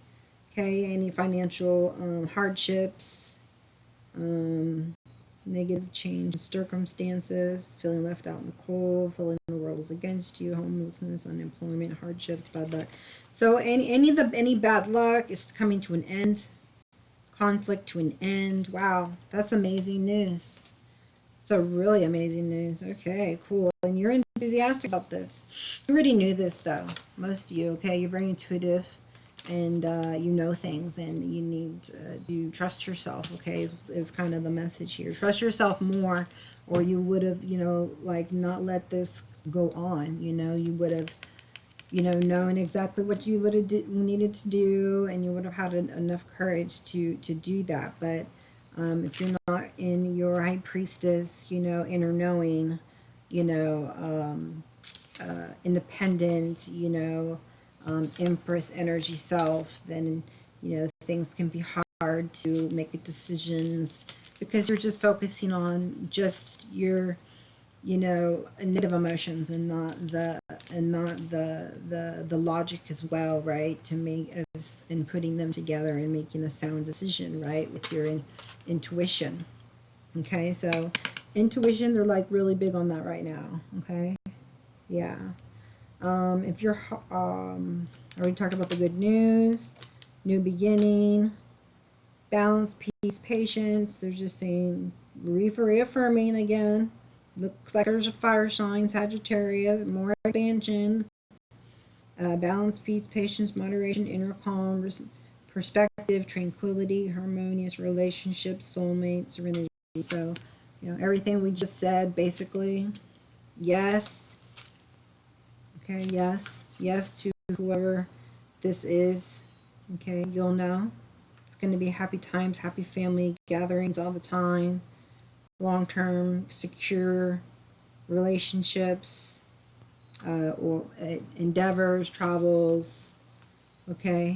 okay, any financial hardships, negative change in circumstances, feeling left out in the cold, feeling the world is against you, homelessness, unemployment, hardships, bad luck. So any bad luck is coming to an end, conflict to an end. Wow, that's amazing news. It's a really amazing news. Okay, cool. And you're enthusiastic about this. You already knew this though, most of you. Okay, you're very intuitive. And you know things, and you need to trust yourself, okay, is kind of the message here. Trust yourself more, or you would have, not let this go on. You would have, known exactly what you would have needed to do, and you would have had enough courage to do that. But if you're not in your high priestess, inner knowing, independent, Empress energy self, then things can be hard to make decisions because you're just focusing on just your negative emotions and not the logic as well, right, to make and putting them together and making a sound decision, right, with your intuition. Okay, so intuition, they're like really big on that right now. Okay, yeah. If you're, already talked about the good news, new beginning, balance, peace, patience. They're just saying, reaffirming again. Looks like there's a fire sign, Sagittarius, more expansion, balance, peace, patience, moderation, inner calm, perspective, tranquility, harmonious relationships, soulmates, serenity. So, everything we just said, basically, yes. Okay, yes to whoever this is. Okay, you'll know. It's going to be happy times, happy family gatherings all the time, long-term, secure relationships, or endeavors, travels, okay?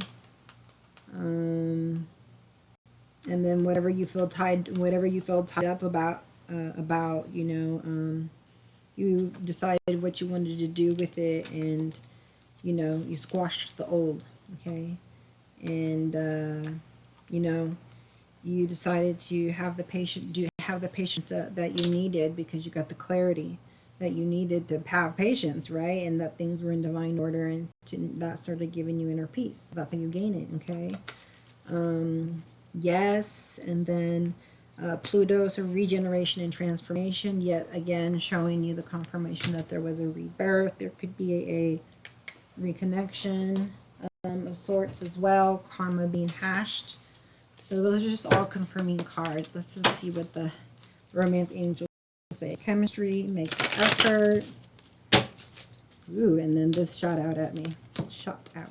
And then whatever you feel tied up about, you know, you decided what you wanted to do with it, and you know, you squashed the old, okay? And you know, you decided to have the patience that you needed, because you got the clarity that you needed to have patience, right? And that things were in divine order, and that started giving you inner peace. So that's how you gain it, okay? Yes, and then Pluto, so regeneration and transformation, yet again showing you the confirmation that there was a rebirth. There could be a reconnection of sorts as well, karma being hashed. So those are just all confirming cards. Let's just see what the romance angels say. Chemistry, make the effort. Ooh, and then this shot out at me. Shot out.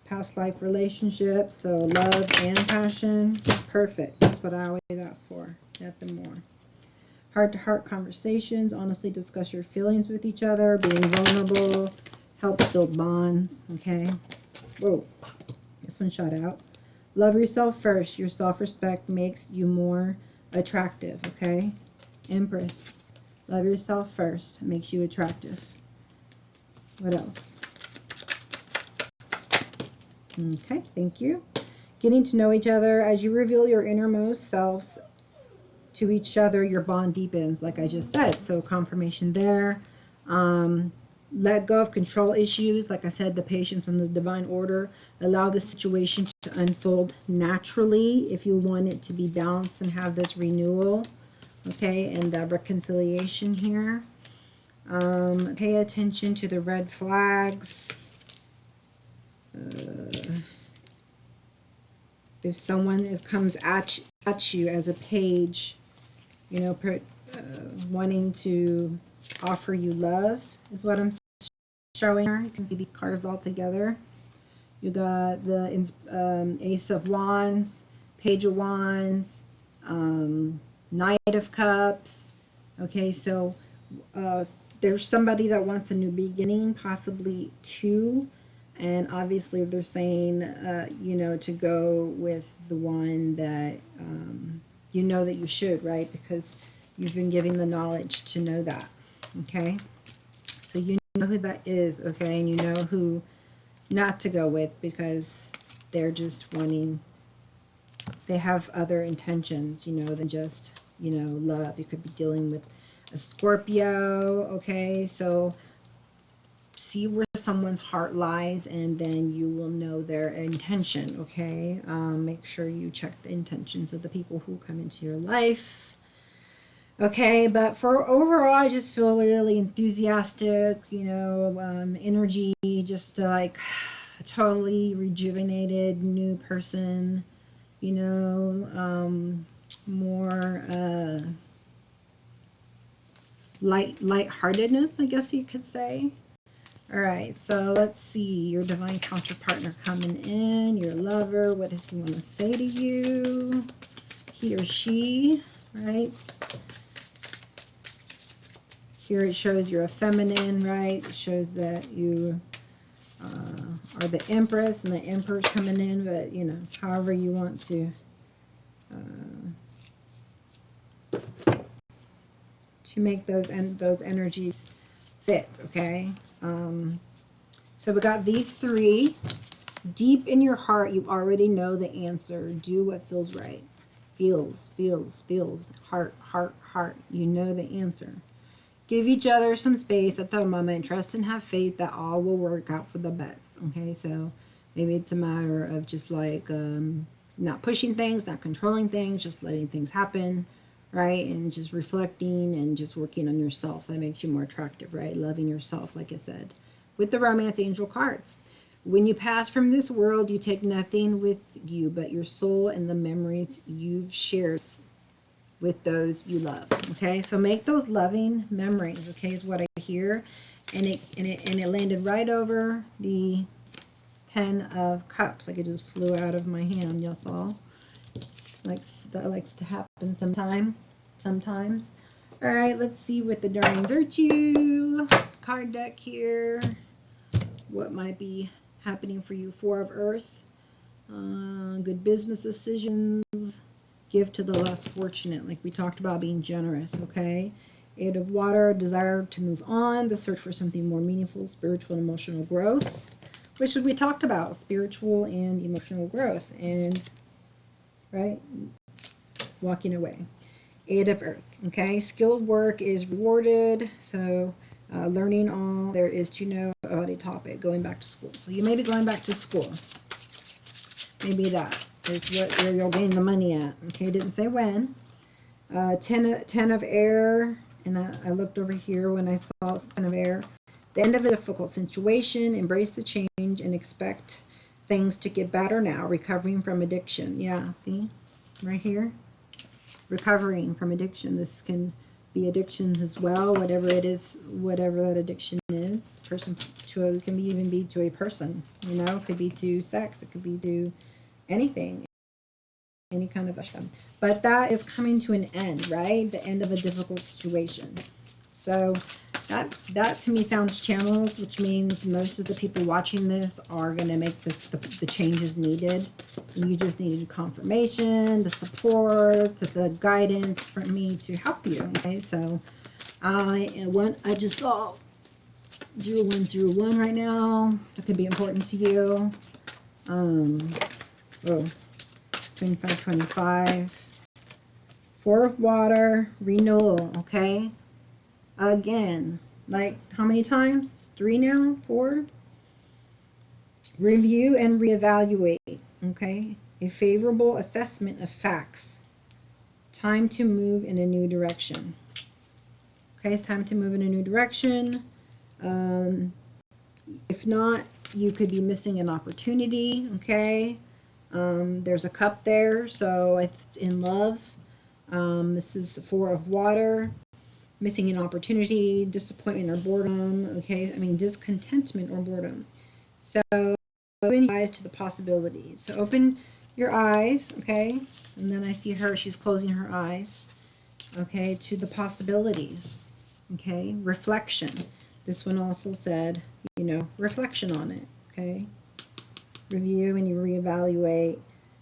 Past life relationship, so love and passion. Perfect. That's what I always ask for. Nothing more. Heart-to-heart conversations. Honestly discuss your feelings with each other. Being vulnerable helps build bonds. Okay. Whoa. This one shot out. Love yourself first. Your self-respect makes you more attractive. Okay. Empress. Love yourself first. Makes you attractive. What else? Okay, thank you. Getting to know each other. As you reveal your innermost selves to each other, your bond deepens, like I just said. So confirmation there. Let go of control issues. Like I said, the patience and the divine order. Allow the situation to unfold naturally if you want it to be balanced and have this renewal. Okay, and the reconciliation here. Pay attention to the red flags. If someone comes at you as a page, you know, wanting to offer you love, is what I'm showing her. You can see these cards all together. You got the Ace of Wands, Page of Wands, Knight of Cups. Okay, so there's somebody that wants a new beginning, possibly two. And obviously they're saying, you know, to go with the one that you know that you should, right? Because you've been given the knowledge to know that, okay? So you know who that is, okay? And you know who not to go with, because they're just wanting, they have other intentions, you know, than just, you know, love. You could be dealing with a Scorpio, okay? So see where someone's heart lies, and then you will know their intention, okay? Make sure you check the intentions of the people who come into your life. Okay, but for overall, I just feel really enthusiastic, you know, energy, just like a totally rejuvenated new person, you know, more lightheartedness, I guess you could say. All right, so let's see, your divine counterpartner coming in, your lover, what does he want to say to you? He or she, right? Here it shows you're a feminine, right? It shows that you are the Empress, and the Emperor's coming in, but, you know, however you want to make those energies fit, okay? So we got these three. Deep in your heart, you already know the answer. Do what feels right. Feels. Heart. You know the answer. Give each other some space at the moment. Trust and have faith that all will work out for the best. Okay, so maybe it's a matter of just like not pushing things, not controlling things, just letting things happen, right? And just reflecting and just working on yourself. That makes you more attractive, right? Loving yourself, like I said. With the Romance Angel cards. When you pass from this world, you take nothing with you but your soul and the memories you've shared with those you love. Okay, so make those loving memories. Okay, is what I hear, and it landed right over the 10 of Cups, like it just flew out of my hand. Y'all saw. That likes to happen sometimes. All right, let's see with the Daring Virtue card deck here. What might be happening for you. Four of Earth, good business decisions, give to the less fortunate, like we talked about, being generous, okay? Eight of Water, desire to move on, the search for something more meaningful, spiritual and emotional growth, which we talked about, spiritual and emotional growth, and, right, walking away. Eight of Earth, okay? Skilled work is rewarded, so learning all there is to know about a topic, going back to school. So you may be going back to school. Maybe that is where you'll gain the money at. Okay, didn't say when. 10 of Air, and I looked over here when I saw 10 of Air. The end of a difficult situation, embrace the change and expect things to get better now. Recovering from addiction. Yeah, see? Right here. Recovering from addiction. This can be addictions as well, whatever it is, whatever that addiction is. It can even be to a person, you know, it could be to sex, it could be to anything, any kind of addiction. But that is coming to an end, right? The end of a difficult situation. So that to me sounds channeled, which means most of the people watching this are going to make the changes needed. You just needed confirmation, the support, the guidance from me to help you. Okay, so I just saw 0101 right now. That could be important to you. 2525. Four of Water, renewal. Okay. Again, like how many times? 3 now? 4? Review and reevaluate, okay? A favorable assessment of facts. Time to move in a new direction. Okay, it's time to move in a new direction. If not, you could be missing an opportunity, okay? There's a cup there, so it's in love. This is 4 of Water. Missing an opportunity, disappointment or boredom, okay? I mean, discontentment or boredom. So open your eyes to the possibilities. So open your eyes, okay? And then I see her, she's closing her eyes, okay, to the possibilities, okay? Reflection. This one also said, you know, reflection on it, okay? Review and you reevaluate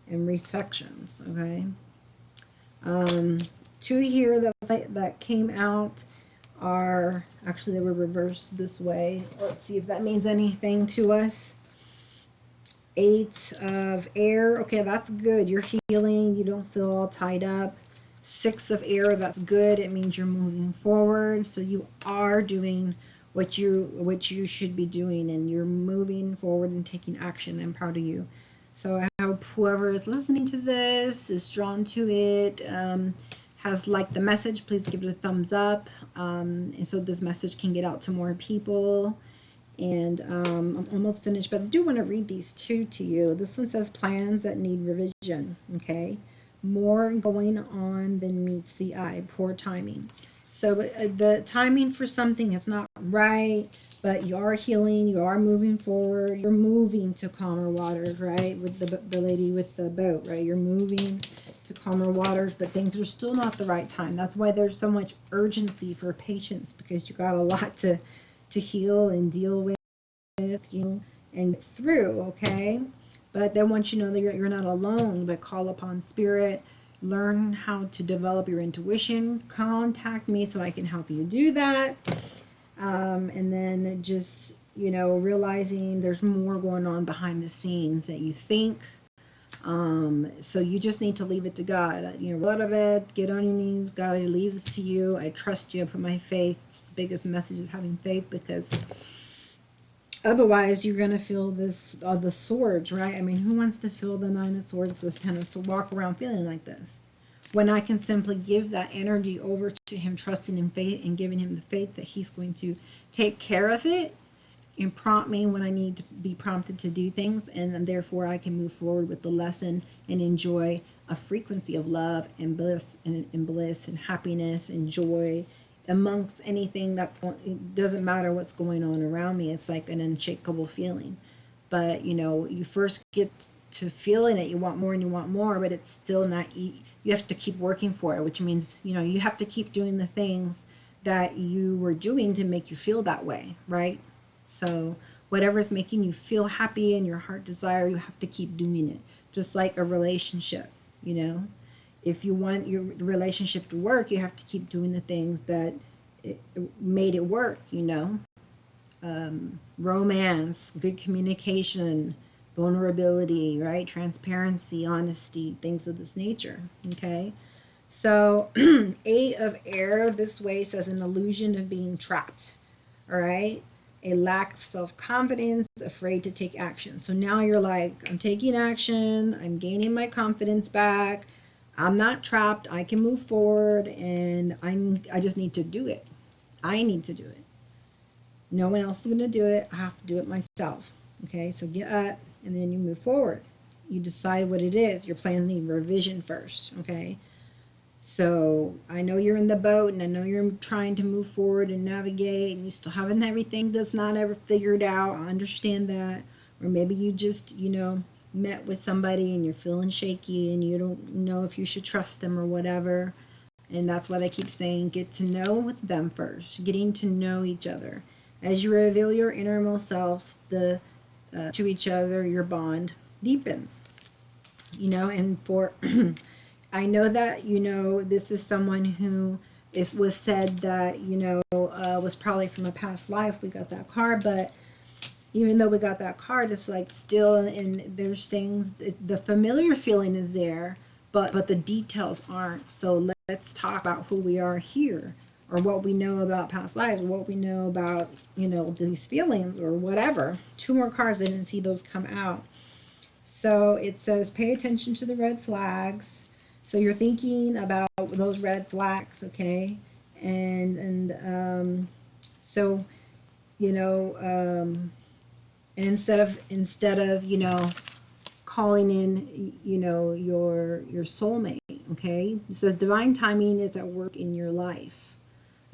and reflections, okay? 2 here that came out are, actually they were reversed this way. Let's see if that means anything to us. 8 of Air, okay, that's good. You're healing, you don't feel all tied up. 6 of Air, that's good. It means you're moving forward. So you are doing what you should be doing, and you're moving forward and taking action. I'm proud of you. So I hope whoever is listening to this is drawn to it, has liked the message. Please give it a thumbs up, and so this message can get out to more people. And I'm almost finished, but I do want to read these two to you. This one says plans that need revision, okay? More going on than meets the eye, poor timing. So the timing for something is not right, but you are healing, you are moving forward, you're moving to calmer waters, right? With the lady with the boat, right? You're moving to calmer waters, but things are still not the right time. That's why there's so much urgency for patience, because you got a lot to heal and deal with, you know, and get through, okay? But then once you know that you're not alone, but call upon spirit, learn how to develop your intuition, contact me so I can help you do that. And then just, you know, realizing there's more going on behind the scenes that you think. So you just need to leave it to God. You know, a lot of it, get on your knees. God, I leave this to you. I trust you. I put my faith. It's the biggest message is having faith, because otherwise you're going to feel this, the swords, right? I mean, who wants to feel the 9 of Swords, this 10 of Swords, walk around feeling like this? When I can simply give that energy over to him, trusting in faith and giving him the faith that he's going to take care of it and prompt me when I need to be prompted to do things, and then therefore I can move forward with the lesson and enjoy a frequency of love and bliss and happiness and joy amongst anything that's going. It doesn't matter what's going on around me. It's like an unshakable feeling. But you know, you first get to feeling it, you want more and you want more, but it's still not. You have to keep working for it, which means, you know, you have to keep doing the things that you were doing to make you feel that way, right? So whatever is making you feel happy and your heart desire, you have to keep doing it. Just like a relationship, you know. If you want your relationship to work, you have to keep doing the things that made it work, you know. Romance, good communication, vulnerability, right? Transparency, honesty, things of this nature, okay? So 8 of air this way says an illusion of being trapped, all right? A lack of self-confidence, afraid to take action. So now you're like, I'm taking action, I'm gaining my confidence back, I'm not trapped, I can move forward, and I just need to do it. I need to do it. No one else is going to do it. I have to do it myself. Okay, so get up and then you move forward. You decide what it is. You're planning revision first. Okay, so I know you're in the boat and I know you're trying to move forward and navigate and you still haven't everything that's not ever figured out. I understand that. Or maybe you just, you know, met with somebody and you're feeling shaky and you don't know if you should trust them or whatever. And that's why they keep saying get to know them first, getting to know each other. As you reveal your innermost selves to each other, your bond deepens. You know, and for I know that, you know, this is someone who was said that, you know, was probably from a past life. We got that card, but even though we got that card, it's like still, and there's things, the familiar feeling is there, but the details aren't. So let's talk about who we are here, or what we know about past lives, what we know about, you know, these feelings or whatever. 2 more cards, I didn't see those come out. So it says pay attention to the red flags. So you're thinking about those red flags, okay? And so, you know, and instead of, you know, calling in, you know, your soulmate, okay? It says divine timing is at work in your life.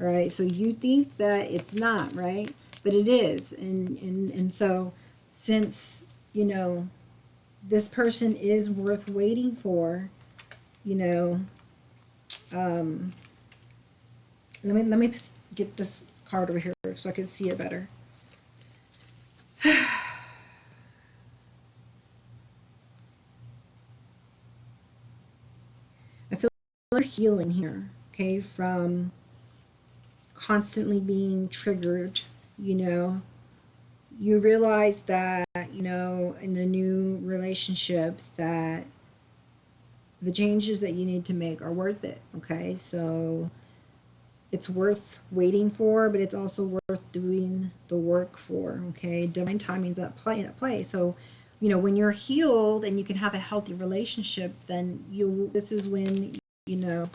All right, so you think that it's not, right? But it is. And so since, you know, this person is worth waiting for, you know, let me get this card over here so I can see it better. I feel like healing here, okay, from constantly being triggered, you know. You realize that, you know, in a new relationship that the changes that you need to make are worth it, okay? So it's worth waiting for, but it's also worth doing the work for, okay? Divine timing's at play. So, you know, when you're healed and you can have a healthy relationship, then this is when, you know,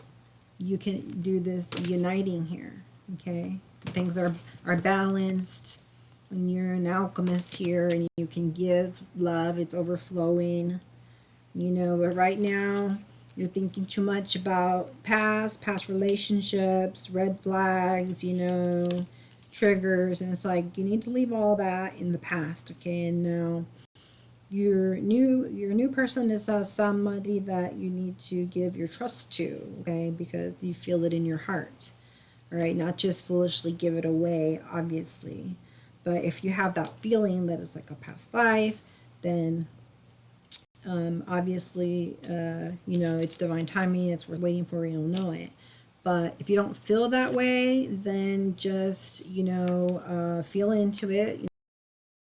you can do this uniting here, okay? Things are balanced. When you're an alchemist here and you can give love, it's overflowing, you know. But right now you're thinking too much about past relationships, red flags, you know, triggers, and it's like you need to leave all that in the past, okay? And now your new person is somebody that you need to give your trust to, okay? Because you feel it in your heart, all right? Not just foolishly give it away, obviously. But if you have that feeling that it's like a past life, then obviously, you know, it's divine timing, it's worth waiting for, you'll know it. But if you don't feel that way, then just, you know, feel into it, you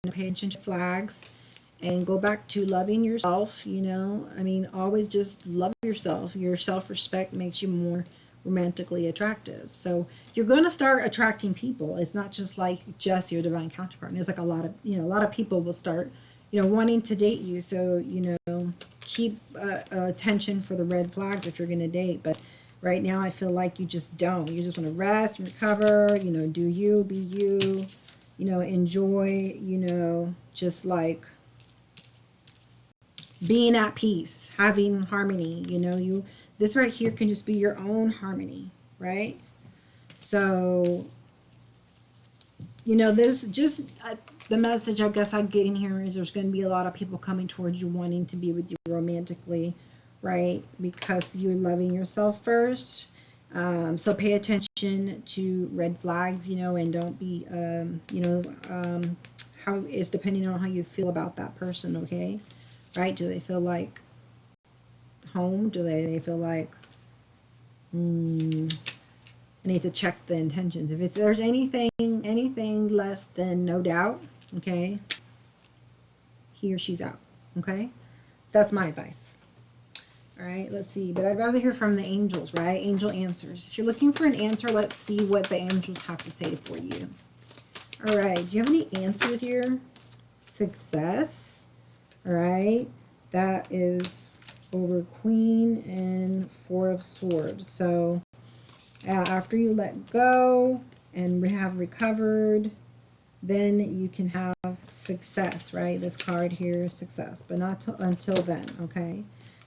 know, pay attention to flags, and go back to loving yourself, you know. I mean, always just love yourself. Your self-respect makes you more romantically attractive. So you're going to start attracting people. It's not just like just your divine counterpart. And it's like a lot of people will start, you know, wanting to date you. So, you know, keep attention for the red flags if you're going to date. But right now I feel like you just don't. You just want to rest and recover, you know, do you, be you, you know, enjoy, you know, just like being at peace, having harmony, you know. This right here can just be your own harmony, right? So, you know, there's just the message I guess I'm getting here is there's going to be a lot of people coming towards you wanting to be with you romantically, right? Because you're loving yourself first. So pay attention to red flags, and don't be, how is depending on how you feel about that person, okay? Right? Do they feel like home? Do they feel like, I need to check the intentions. If there's anything less than no doubt, okay, he or she's out, okay? That's my advice. All right, let's see. But I'd rather hear from the angels, right? Angel answers. If you're looking for an answer, let's see what the angels have to say for you. All right, do you have any answers here? Success. All right, that is over Queen and Four of Swords. So after you let go and have recovered, then you can have success, right? This card here is success, but not until then, okay?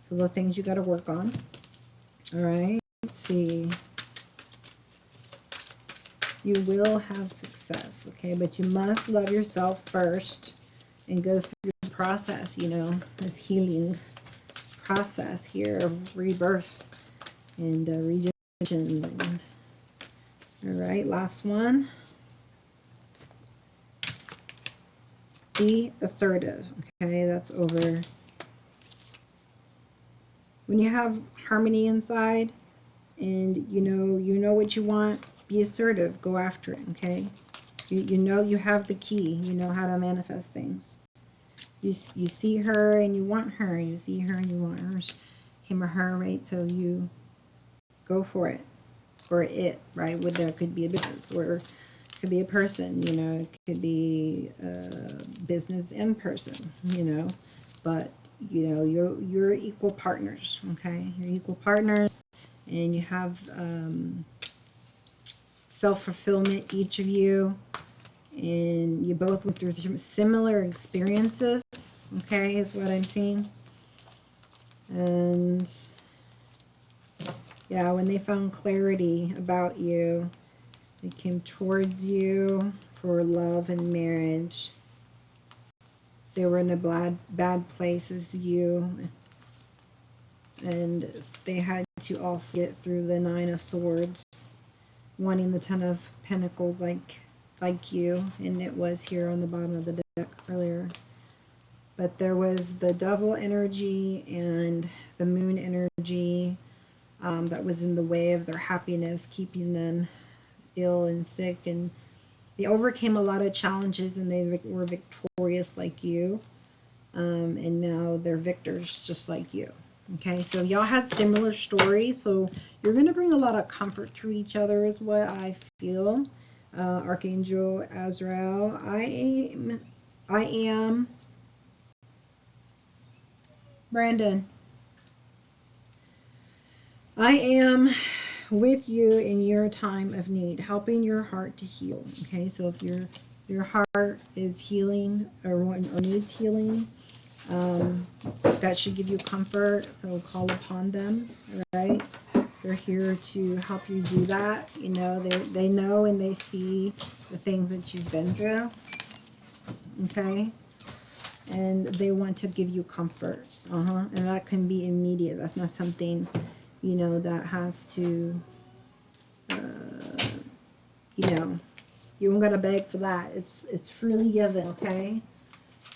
So those things you got to work on. All right, let's see. You will have success, okay? But you must love yourself first and go through the process, this healing process here of rebirth and regeneration. All right, last one. Be assertive, okay? That's over. When you have harmony inside and you know what you want, be assertive, go after it, okay? You know you have the key, you know how to manifest things. You see her and you want her, you see her and you want him or her, right? So you go for it, or it, right? There could be a business, or it could be a person, it could be a business in person, but you're equal partners, okay? You're equal partners, and you have self-fulfillment, each of you, and you both went through similar experiences, okay, is what I'm seeing. And yeah, when they found clarity about you, they came towards you for love and marriage. So they were in a bad place as you, and they had to also get through the Nine of Swords, wanting the Ten of Pentacles like you, and it was here on the bottom of the deck earlier. But there was the Devil energy and the Moon energy that was in the way of their happiness, keeping them ill and sick, and they overcame a lot of challenges and they were victorious like you, and now they're victors just like you. Okay, so y'all had similar stories, so you're going to bring a lot of comfort to each other is what I feel. Archangel Azrael, I am Brandon. I am with you in your time of need, helping your heart to heal. Okay, so if your heart is healing or needs healing, that should give you comfort. So call upon them. All right, they're here to help you do that. They know and they see the things that you've been through. Okay, and they want to give you comfort. And that can be immediate. That's not something that has to, you don't gotta beg for that. It's freely given, okay?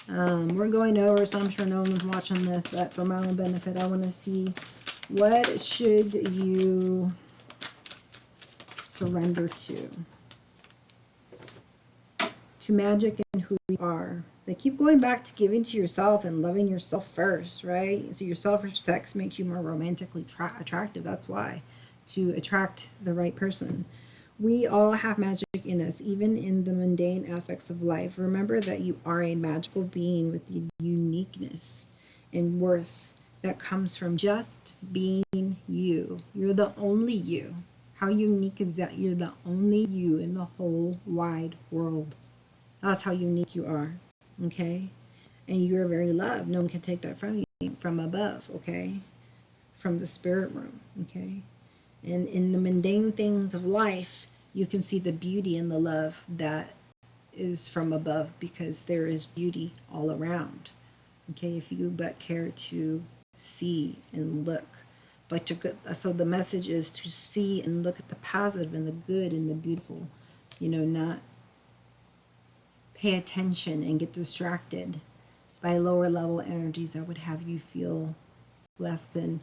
We're going over, so I'm sure no one's watching this, but for my own benefit, I want to see what should you surrender to magic and who you are. They keep going back to giving to yourself and loving yourself first, right? So your self-respect makes you more romantically attractive. That's why, to attract the right person. We all have magic in us, even in the mundane aspects of life. Remember that you are a magical being with the uniqueness and worth that comes from just being you. You're the only you. How unique is that? You're the only you in the whole wide world. That's how unique you are, okay? And you're very loved. No one can take that from you, from above, okay? From the spirit realm, okay? And in the mundane things of life, you can see the beauty and the love that is from above, because there is beauty all around, okay? If you but care to see and look But you're good. So the message is to see and look at the positive and the good and the beautiful, you know, not pay attention and get distracted by lower level energies that would have you feel less than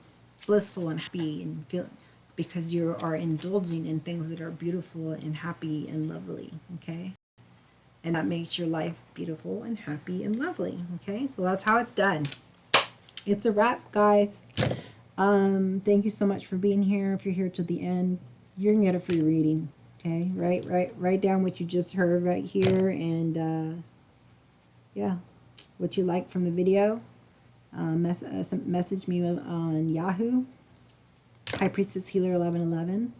blissful and happy, and feel, because you are indulging in things that are beautiful and happy and lovely, okay? And that makes your life beautiful and happy and lovely, okay? So that's how it's done. It's a wrap, guys. Thank you so much for being here. If you're here to the end, you're gonna get a free reading, okay? Write down what you just heard right here, and yeah, what you like from the video. Message me on Yahoo, High Priestess Healer 1111,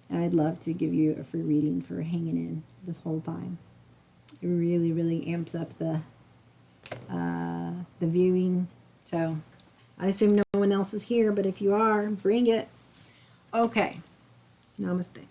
and I'd love to give you a free reading for hanging in this whole time. It really, really amps up the viewing. So I assume no one else is here, but if you are, bring it. Okay. Namaste.